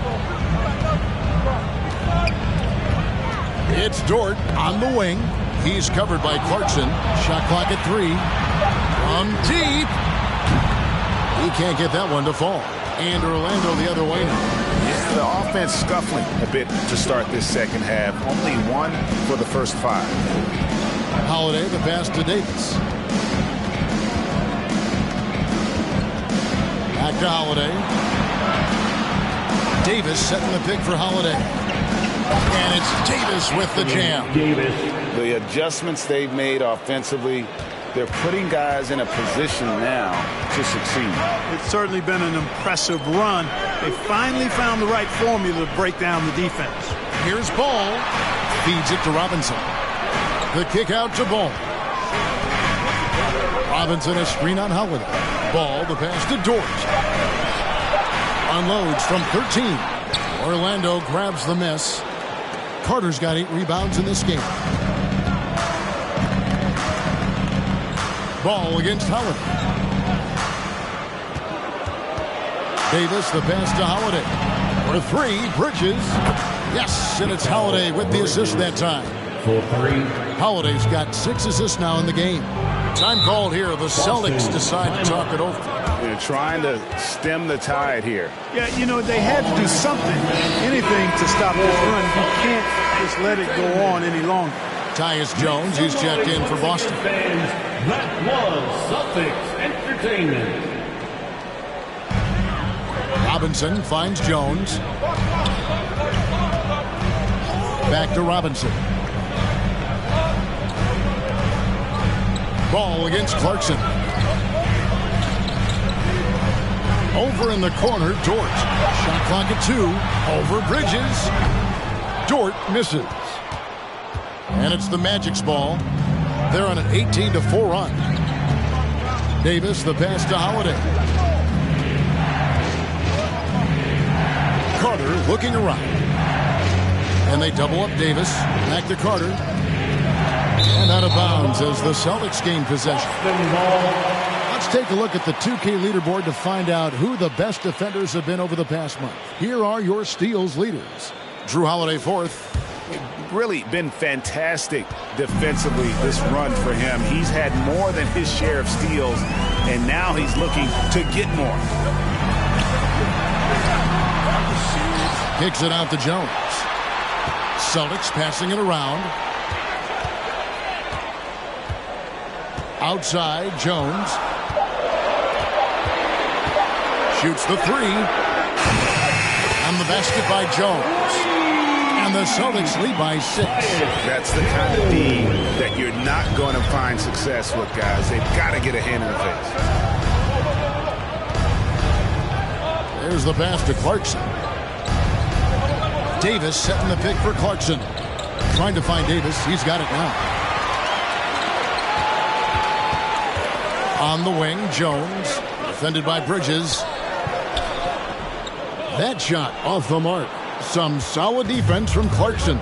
It's Dort on the wing. He's covered by Clarkson. Shot clock at 3. From deep. He can't get that one to fall. And Orlando the other way now. Yeah, the offense scuffling a bit to start this second half. Only 1 for the first 5. Holiday, the pass to Davis. Back to Holiday. Davis setting the pick for Holiday. And it's Davis with the jam. The adjustments they've made offensively, they're putting guys in a position now to succeed. It's certainly been an impressive run. They finally found the right formula to break down the defense. Here's Ball. Feeds it to Robinson. The kick out to Ball. Robinson a screen on Holiday. Ball, the pass to Dort. Unloads from 13. Orlando grabs the miss. Carter's got 8 rebounds in this game. Ball against Holiday. Davis, the pass to Holiday. For 3, Bridges. Yes, and it's Holiday with the assist that time. For 3. Holiday's got 6 assists now in the game. Time called here. The Celtics decide to talk it over. They're trying to stem the tide here. Yeah, you know, they had to do something, anything to stop this run. You can't just let it go on any longer. Tyus Jones, he's checked in for Boston. That was Celtics Entertainment. Robinson finds Jones. Back to Robinson. Ball against Clarkson. Over in the corner, Dort. Shot clock at 2. Over Bridges. Dort misses. And it's the Magic's ball. They're on an 18-4 run. Davis, the pass to Holiday. Carter looking around. And they double up Davis. Back to Carter. And out of bounds as the Celtics gain possession. Let's take a look at the 2K leaderboard to find out who the best defenders have been over the past month. Here are your steals leaders. Drew Holiday 4th. Really been fantastic defensively this run for him. He's had more than his share of steals, and now he's looking to get more. Kicks it out to Jones. Celtics passing it around. Outside, Jones. Shoots the 3. And the basket by Jones. And the Celtics lead by 6. That's the kind of D that you're not going to find success with, guys. They've got to get a hand in the face. There's the pass to Clarkson. Davis setting the pick for Clarkson. Trying to find Davis. He's got it now. On the wing, Jones. Defended by Bridges. That shot off the mark. Some solid defense from Clarkson.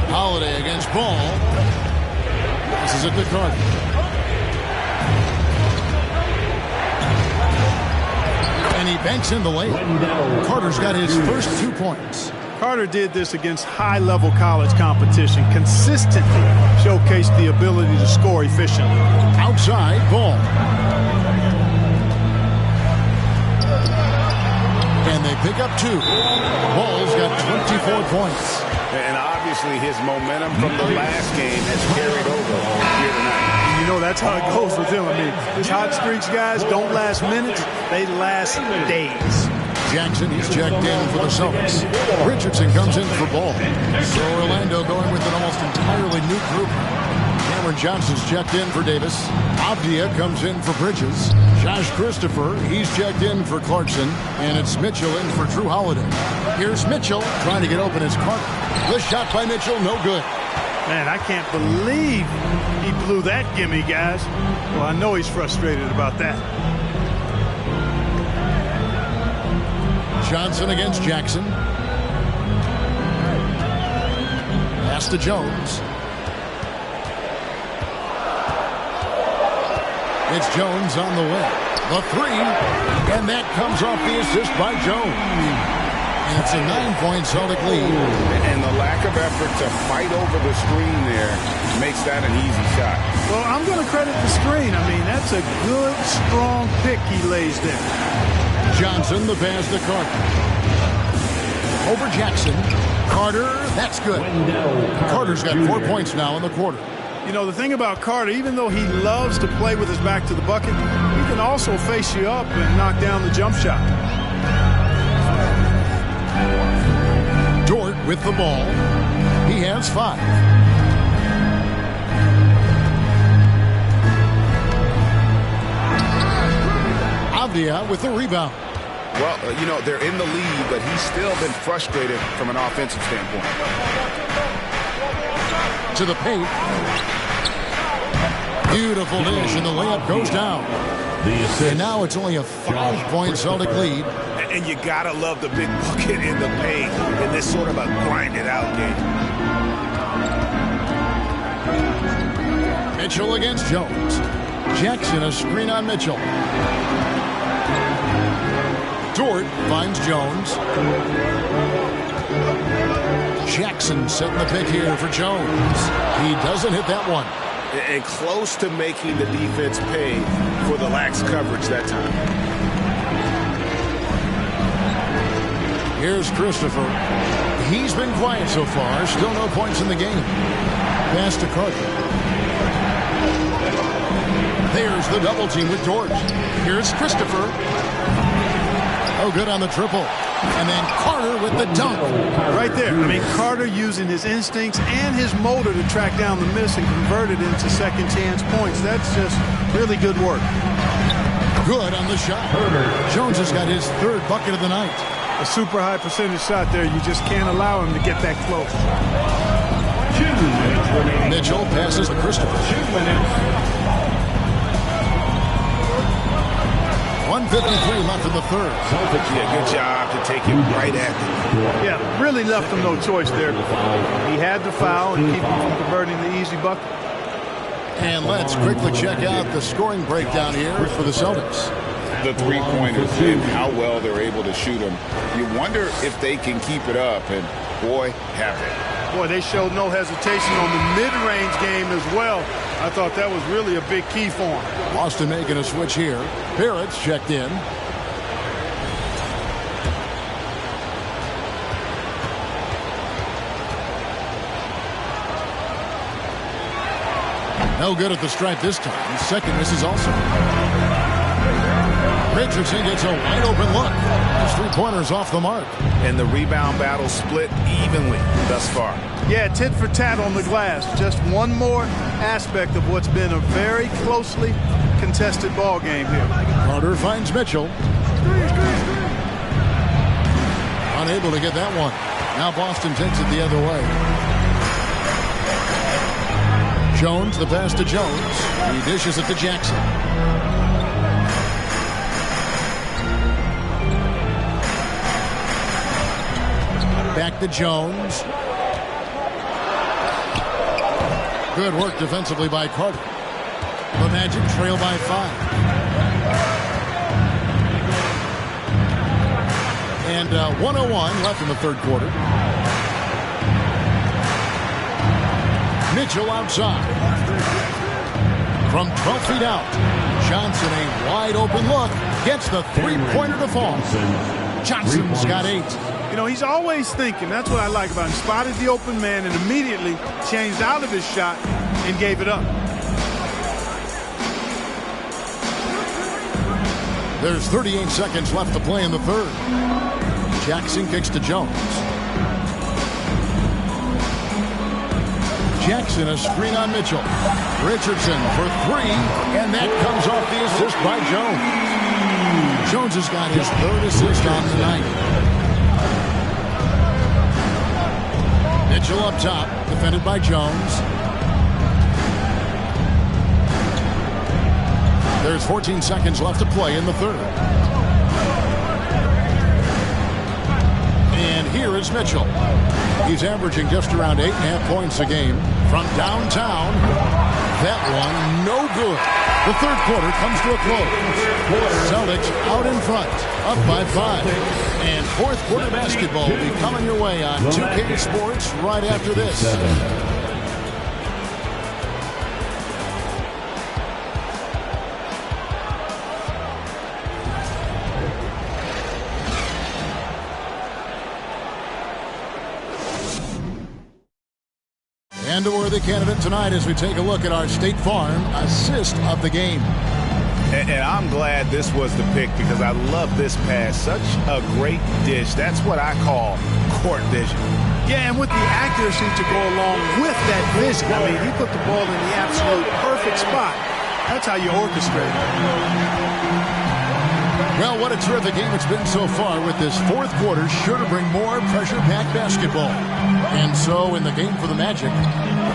Holiday against Ball. This is a good Carter. And he banks in the layup. Carter's got his first 2 points. Carter did this against high-level college competition. Consistently showcased the ability to score efficiently. Outside, Ball. And they pick up 2. Ball's got 24 points. And obviously his momentum from the last game has carried over here tonight. You know, that's how it goes with him. I mean, these hot streaks, guys, don't last minutes. They last days. Jackson, he's checked in for the Celtics. Richardson comes in for Ball. So Orlando going with an almost entirely new group. Cameron Johnson's checked in for Davis. Avdia comes in for Bridges. Josh Christopher, he's checked in for Clarkson. And it's Mitchell in for Drew Holiday. Here's Mitchell trying to get open his Carter. The shot by Mitchell, no good. Man, I can't believe he blew that gimme, guys. Well, I know he's frustrated about that. Johnson against Jackson. Pass to Jones. It's Jones on the way. The three, and that comes off the assist by Jones. And it's a 9-point Celtic lead. And the lack of effort to fight over the screen there makes that an easy shot. Well, I'm going to credit the screen. I mean, that's a good, strong pick he lays there. Johnson, the pass to Carter. Over Jackson. Carter, that's good. Carter's got 4 points now in the quarter. You know, the thing about Carter, even though he loves to play with his back to the bucket, he can also face you up and knock down the jump shot. Dort with the ball. He has 5. Avdia with the rebound. Well, you know, they're in the lead, but he's still been frustrated from an offensive standpoint. To the paint. Beautiful dish, and the layup goes down. And now it's only a 5-point Celtic lead. And you gotta love the big bucket in the paint in this sort of a grinded-out game. Mitchell against Jones. Jackson, a screen on Mitchell. Dort finds Jones. Jackson setting the pick here for Jones. He doesn't hit that one. And close to making the defense pay for the lax coverage that time. Here's Christopher. He's been quiet so far. Still no points in the game. Pass to Carter. There's the double team with Dort. Here's Christopher. Oh, good on the triple. And then Carter with the dunk. Right there. I mean, Carter using his instincts and his motor to track down the miss and convert it into second chance points. That's just really good work. Good on the shot. Jones has got his 3rd bucket of the night. A super high percentage shot there. You just can't allow him to get that close. Mitchell passes to Christopher. 1:53 left in the 3rd. Yeah, good job to take him right at him. Yeah, really left him no choice there. He had to foul and keep him from converting the easy bucket. And let's quickly check out the scoring breakdown here for the Celtics. The three-pointers and how well they're able to shoot them. You wonder if they can keep it up, and boy, have they. Boy, they showed no hesitation on the mid-range game as well. I thought that was really a big key for him. Boston making a switch here. Barrett's checked in. No good at the stripe this time. Second miss is also. Richardson gets a wide open look. His 3-pointers off the mark. And the rebound battle split evenly thus far. Yeah, tit for tat on the glass. Just one more aspect of what's been a very closely contested ball game here. Carter finds Mitchell. Unable to get that one. Now Boston takes it the other way. Jones, the pass to Jones. He dishes it to Jackson. Back to Jones. Good work defensively by Carter. The Magic trail by 5. And 1:01 left in the 3rd quarter. Mitchell outside. From 12 feet out. Johnson, a wide open look. Gets the 3-pointer to fall. Johnson's got 8. You know, he's always thinking. That's what I like about him. Spotted the open man and immediately changed out of his shot and gave it up. There's 38 seconds left to play in the 3rd. Jackson kicks to Jones. Jackson, a screen on Mitchell. Richardson for 3, and that comes off the assist by Jones. Jones has got his 3rd assist on the night. Mitchell up top, defended by Jones. There's 14 seconds left to play in the 3rd. Here is Mitchell. He's averaging just around 8.5 points a game from downtown. That one, no good. The third quarter comes to a close. Celtics out in front, up by 5. And fourth quarter basketball will be coming your way on 2K Sports right after this. And a worthy candidate tonight as we take a look at our State Farm assist of the game. And I'm glad this was the pick because I love this pass. Such a great dish. That's what I call court vision. Yeah, and with the accuracy to go along with that vision. I mean, he put the ball in the absolute perfect spot. That's how you orchestrate it. Well, what a terrific game it's been so far with this fourth quarter. Sure to bring more pressure-packed basketball. And so in the game for the Magic,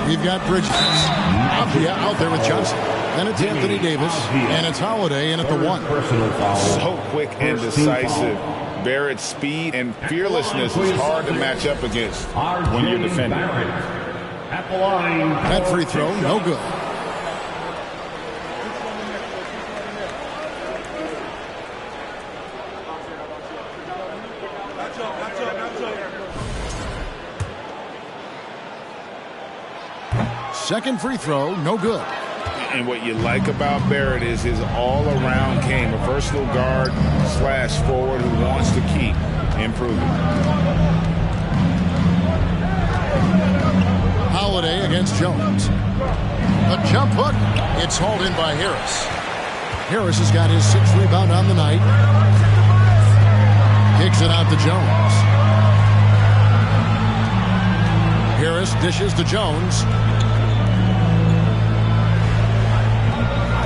we've got Bridges. Out there with Johnson. Then it's Anthony Davis. And it's Holiday in at the 1. So quick and decisive. Barrett's speed and fearlessness is hard to match up against when you're defending. That free throw, no good. Second free throw, no good. And what you like about Barrett is his all-around game, a versatile guard / forward who wants to keep improving. Holiday against Jones. A jump hook. It's hauled in by Harris. Harris has got his 6th rebound on the night. Kicks it out to Jones. Harris dishes to Jones.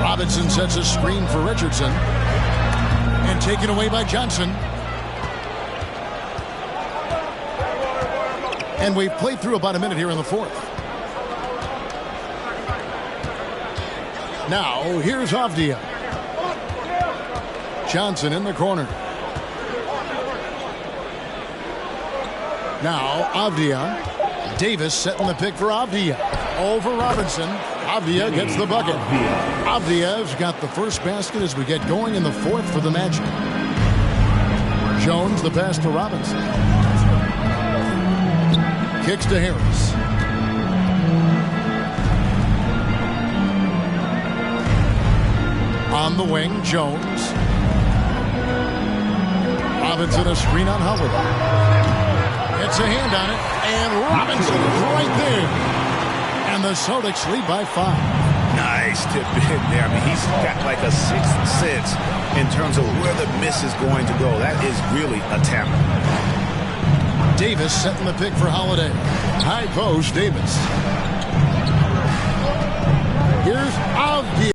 Robinson sets a screen for Richardson. And taken away by Johnson. And we've played through about a minute here in the fourth. Now, here's Avdia. Johnson in the corner. Now, Avdia. Davis setting the pick for Avdia. Over Robinson. Avdia gets the bucket. Avdia's got the first basket as we get going in the fourth for the Magic. Jones the pass to Robinson. Kicks to Harris. On the wing, Jones. Robinson a screen on Howard. Gets a hand on it, and Robinson is right there. And the Celtics lead by 5. Nice tip in there. I mean, he's got like a sixth sense in terms of where the miss is going to go. That is really a talent. Davis setting the pick for Holiday. High post, Davis. Here's Avdia.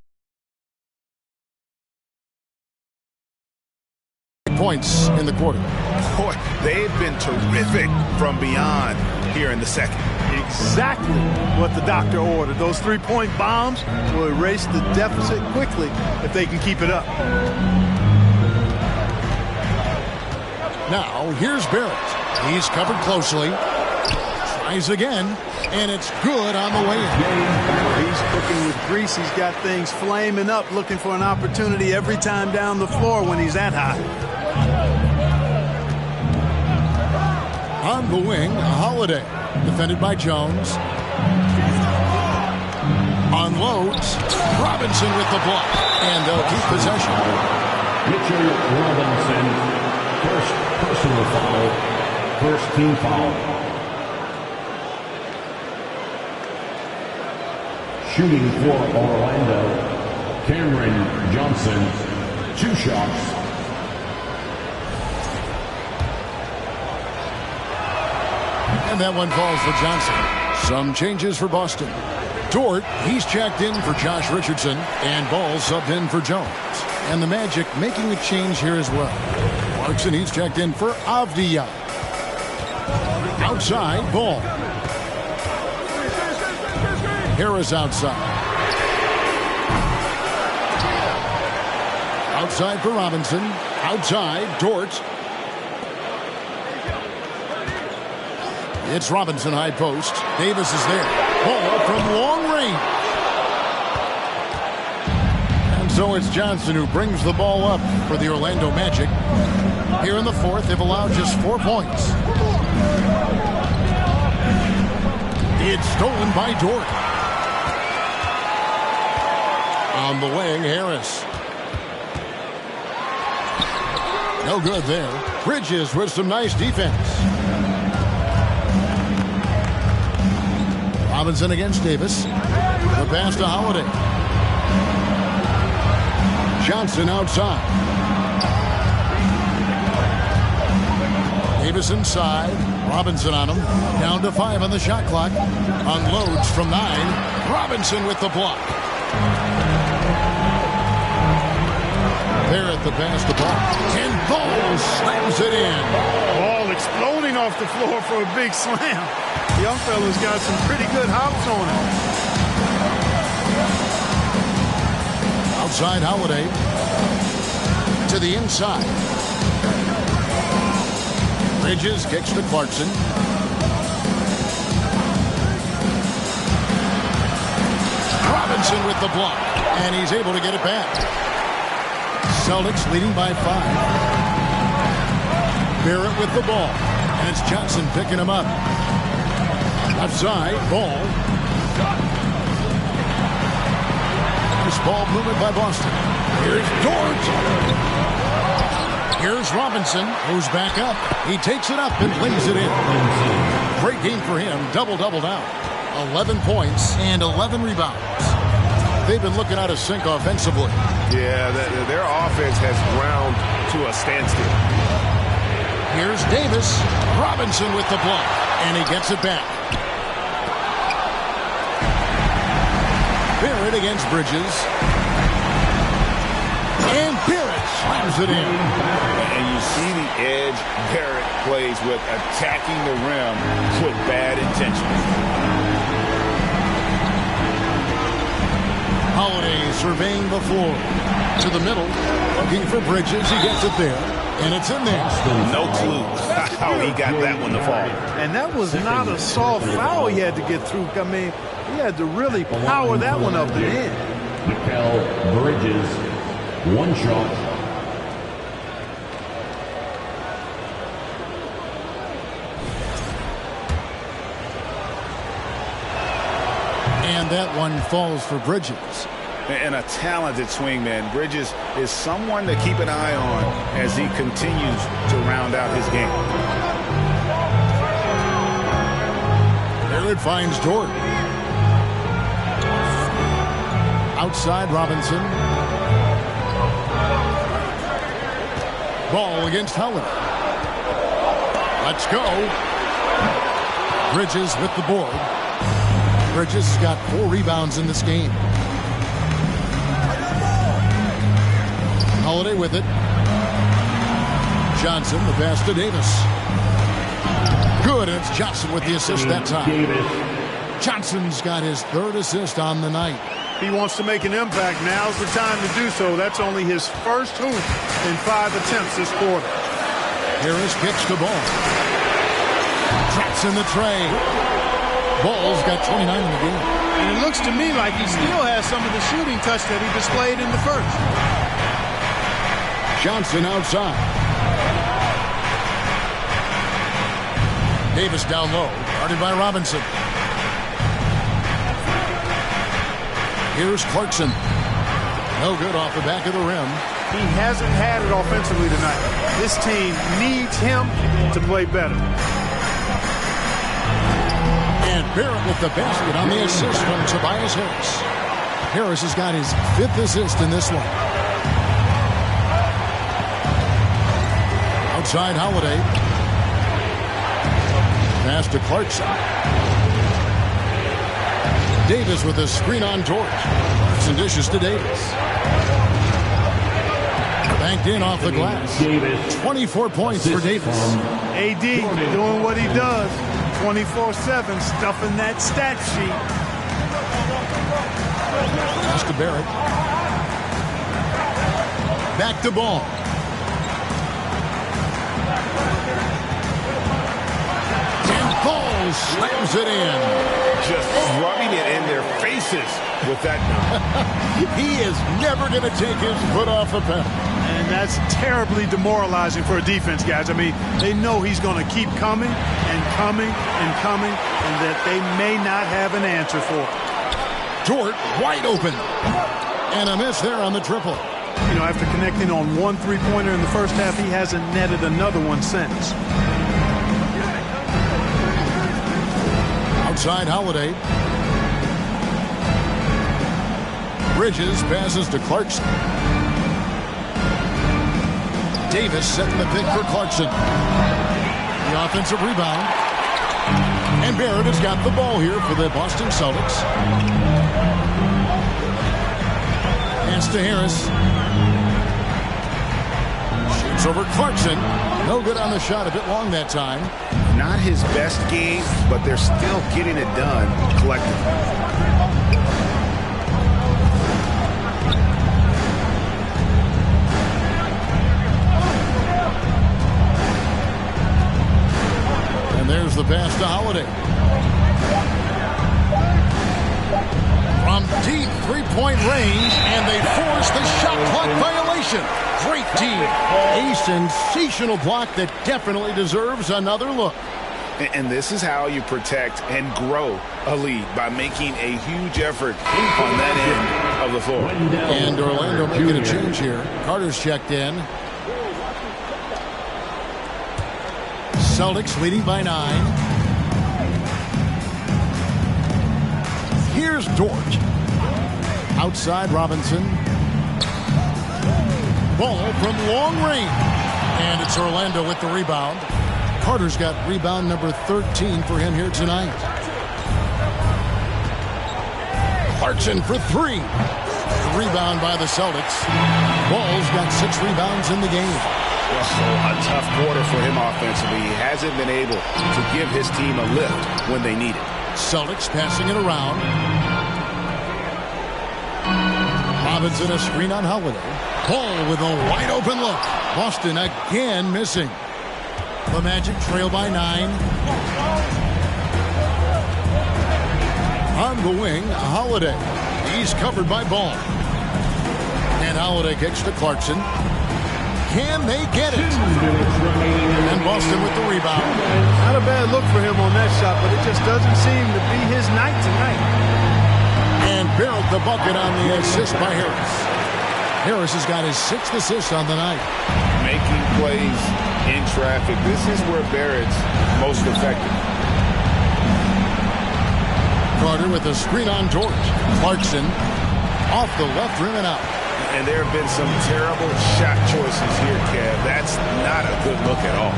Points in the quarter. Boy, they've been terrific from beyond here in the second. Exactly what the doctor ordered. Those 3-point bombs will erase the deficit quickly if they can keep it up. Now, here's Barrett. He's covered closely. Tries again, and it's good on the way in. He's cooking with grease. He's got things flaming up, looking for an opportunity every time down the floor when he's that hot. On the wing, Holiday. Defended by Jones. Unloads. Robinson with the block. And they'll keep possession. Mitchell Robinson, first personal foul, first team foul. Shooting for Orlando, Cameron Johnson, 2 shots. And that one falls for Johnson. Some changes for Boston. Dort, he's checked in for Josh Richardson. And Ball subbed in for Jones. And the Magic making a change here as well. Clarkson, he's checked in for Avdia. Outside, Ball. Harris outside. Outside for Robinson. Outside, Dort. It's Robinson high post. Davis is there. Ball from long range. And so it's Johnson who brings the ball up for the Orlando Magic. Here in the fourth, they've allowed just 4 points. It's stolen by Dort. On the wing, Harris. No good there. Bridges with some nice defense. Robinson against Davis. The pass to Holiday. Johnson outside. Davis inside. Robinson on him. Down to 5 on the shot clock. Unloads from 9. Robinson with the block. Barrett the pass to Ball. And Ball slams it in. Ball exploding off the floor for a big slam. Young fella's got some pretty good hops on him. Outside Holiday. To the inside. Bridges kicks to Clarkson. Robinson with the block. And he's able to get it back. Celtics leading by 5. Barrett with the ball. And it's Johnson picking him up. Left side, Ball. Nice ball movement by Boston. Here's Dort. Here's Robinson, who's back up. He takes it up and lays it in. Great game for him. Double-double down. 11 points and 11 rebounds. They've been looking out of sync offensively. Yeah, their offense has ground to a standstill. Here's Davis. Robinson with the block. And he gets it back. Barrett against Bridges. And Barrett slams it in. And you see the edge Barrett plays with, attacking the rim with bad intentions. Holiday surveying the floor. To the middle. Looking for Bridges. He gets it there. And it's in there. No clue how he got that one to fall. And that was not a soft foul he had to get through. I mean, he had to really power that one up and in. Mikal Bridges, 1 shot. And that one falls for Bridges. And a talented swingman. Bridges is someone to keep an eye on as he continues to round out his game. Barrett finds Dort. Outside Robinson. Ball against Howard. Let's go. Bridges with the board. Bridges has got 4 rebounds in this game. Holiday with it. Johnson, the pass to Davis. Good, and it's Johnson with the assist that time. Johnson's got his 3rd assist on the night. He wants to make an impact. Now's the time to do so. That's only his first hoop in 5 attempts this quarter. Harris kicks the ball. Traps in the tray. Ball's got 29 in the game. And it looks to me like he still has some of the shooting touch that he displayed in the first. Johnson outside. Davis down low. Guarded by Robinson. Here's Clarkson. No good off the back of the rim. He hasn't had it offensively tonight. This team needs him to play better. And Barrett with the basket on the assist from Tobias Harris. Harris has got his 5th assist in this one. Outside Holiday. Pass to Clarkson. Davis with a screen on Dort. Clarkson dishes to Davis. Banked in off the glass. 24 points for Davis. AD doing what he does. 24/7, stuffing that stat sheet. Pass to Barrett. Back to Ball. And Ball Harris slams it in. Just rubbing it in their faces with that dunk. He is never going to take his foot off the pedal. And that's terribly demoralizing for a defense, guys. I mean, they know he's going to keep coming and coming and coming, and that they may not have an answer for it. Dort wide open. And a miss there on the triple. You know, after connecting on one three-pointer in the first half, he hasn't netted another one since. Outside Holiday. Bridges passes to Clarkson. Davis setting the pick for Clarkson. The offensive rebound. And Barrett has got the ball here for the Boston Celtics. Hands to Harris. Shoots over Clarkson. No good on the shot, a bit long that time. Not his best game, but they're still getting it done collectively. There's the pass to Holiday. From deep three-point range, and they force the shot clock violation. Great team. A sensational block that definitely deserves another look. And this is how you protect and grow a lead, by making a huge effort on that end of the floor. And Orlando making a change here. Carter's checked in. Celtics leading by 9. Here's Dort. Outside Robinson. Ball from long range. And it's Orlando with the rebound. Carter's got rebound number 13 for him here tonight. Clarkson for 3. Rebound by the Celtics. Ball's got 6 rebounds in the game. Also a tough quarter for him offensively. He hasn't been able to give his team a lift when they need it. Celtics passing it around. Robinson a screen on Holiday. Ball with a wide open look. Boston again missing. The Magic trail by 9. On the wing, Holiday. He's covered by Ball. And Holiday kicks to Clarkson. Can they get it? And Boston with the rebound. Not a bad look for him on that shot, but it just doesn't seem to be his night tonight. And Barrett the bucket on the assist by Harris. Harris has got his 6th assist on the night. Making plays in traffic. This is where Barrett's most effective. Carter with a screen on Dort. Clarkson off the left rim and out. And there have been some terrible shot choices here, Kev. That's not a good look at all.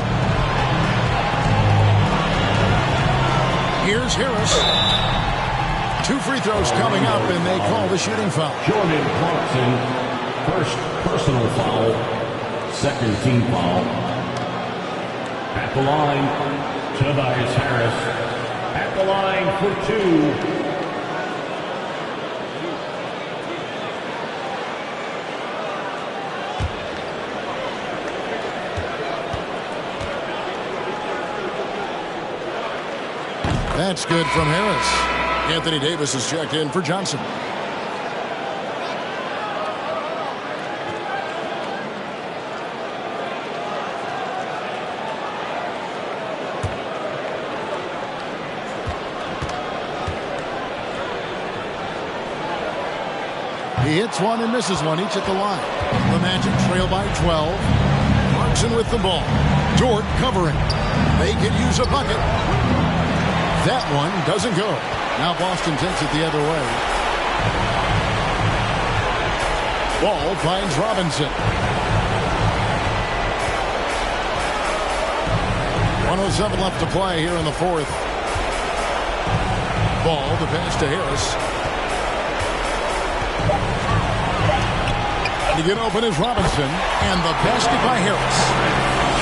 Here's Harris. 2 free throws coming up, and they call the shooting foul. Jordan Clarkson, first personal foul, second team foul. At the line, Tobias Harris. At the line for 2. That's good from Harris. Anthony Davis is checked in for Johnson. He hits one and misses one, each at the line. The Magic trail by 12. Clarkson with the ball. Dort covering. They could use a bucket. That one doesn't go. Now Boston takes it the other way. Ball finds Robinson. 1:07 left to play here in the 4th. Ball, the pass to Harris. And to get open is Robinson. And the basket by Harris.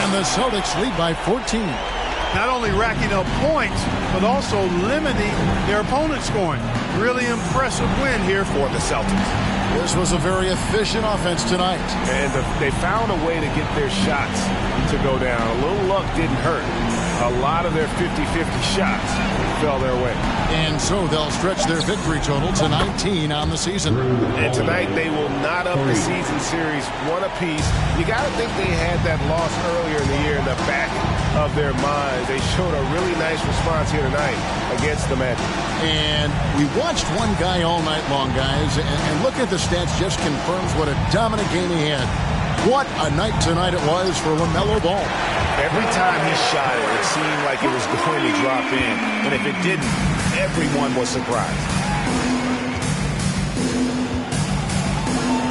And the Celtics lead by 14. Not only racking up points, but also limiting their opponent's scoring. Really impressive win here for the Celtics. This was a very efficient offense tonight. And they found a way to get their shots to go down. A little luck didn't hurt. A lot of their 50-50 shots fell their way. And so they'll stretch their victory total to 19 on the season. And tonight they will not up the season series one apiece. You got to think they had that loss earlier in the year in the back of their minds. They showed a really nice response here tonight against the Magic. And we watched one guy all night long, guys, and look at the stats, just confirms what a dominant game he had. What a night tonight it was for LaMelo Ball. Every time he shot it, it seemed like it was going to drop in. And if it didn't, everyone was surprised.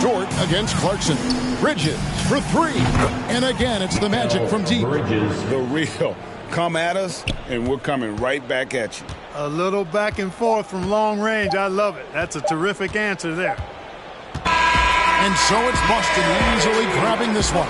Dort against Clarkson. Bridges for three. And again, it's the Magic from deep. Bridges. The real. Come at us, and we're coming right back at you. A little back and forth from long range. I love it. That's a terrific answer there. And so it's Boston easily grabbing this one.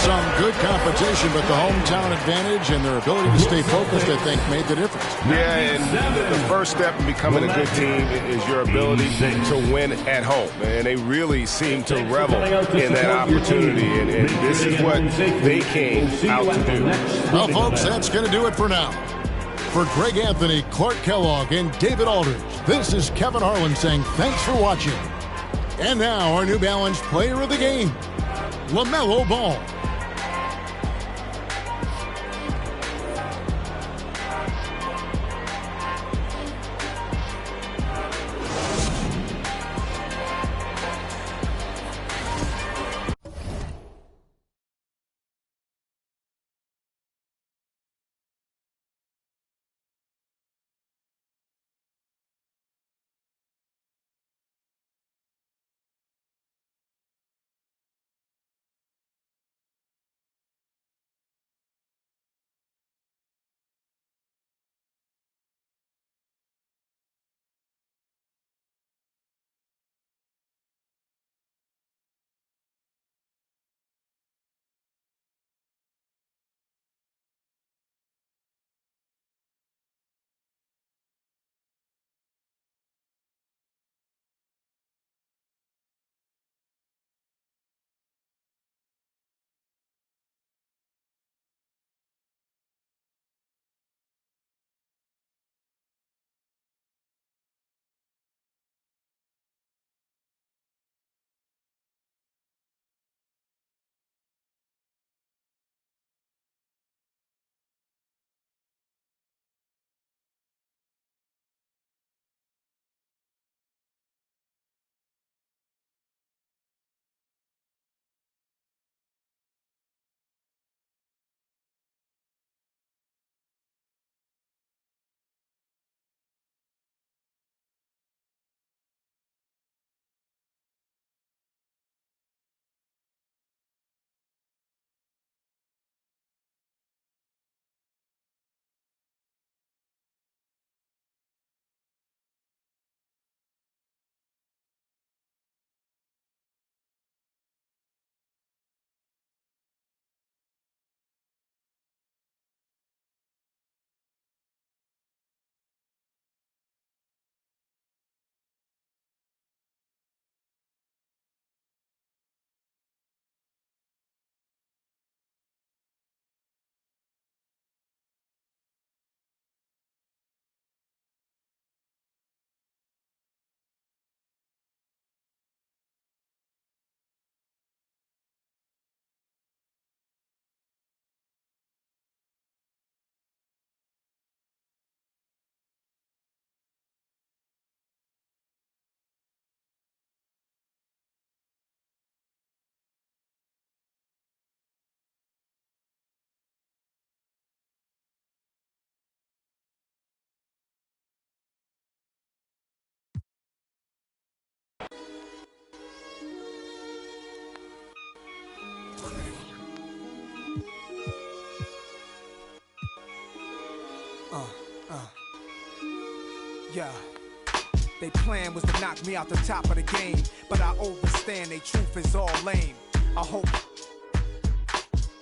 Some good competition, but the hometown advantage and their ability to stay focused, I think, made the difference. Yeah, and the first step in becoming a good team is your ability to win at home. And they really seem to revel in that opportunity, and this is what they came out to do. Well, folks, that's going to do it for now. For Greg Anthony, Clark Kellogg, and David Aldridge, this is Kevin Harlan saying thanks for watching. And now our New Balance player of the game, LaMelo Ball. Yeah. They plan was to knock me out the top of the game, but I overstand they truth is all lame. I hope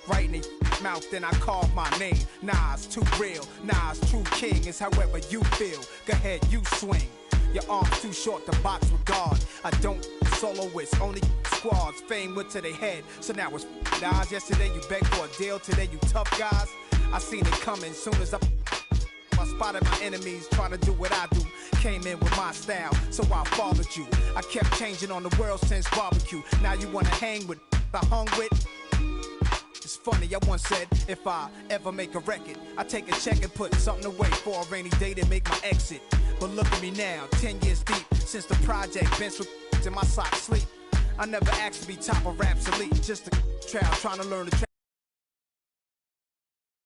right in their mouth, then I carve my name. Nah, it's too real. Nah, it's true king. It's however you feel. Go ahead, you swing. Your arm's too short to box with God. I don't soloists, only squads. Fame went to their head, so now it's guys. Yesterday you begged for a deal, today you tough guys. I seen it coming soon as I spotted my enemies trying to do what I do. Came in with my style, so I followed you. I kept changing on the world since barbecue. Now you wanna hang with I hung with. It's funny, I once said, if I ever make a record, I take a check and put something away for a rainy day to make my exit. But look at me now, 10 years deep, since the project, bench with in my socks sleep. I never asked to be top of Rap's elite, just a trial trying to learn the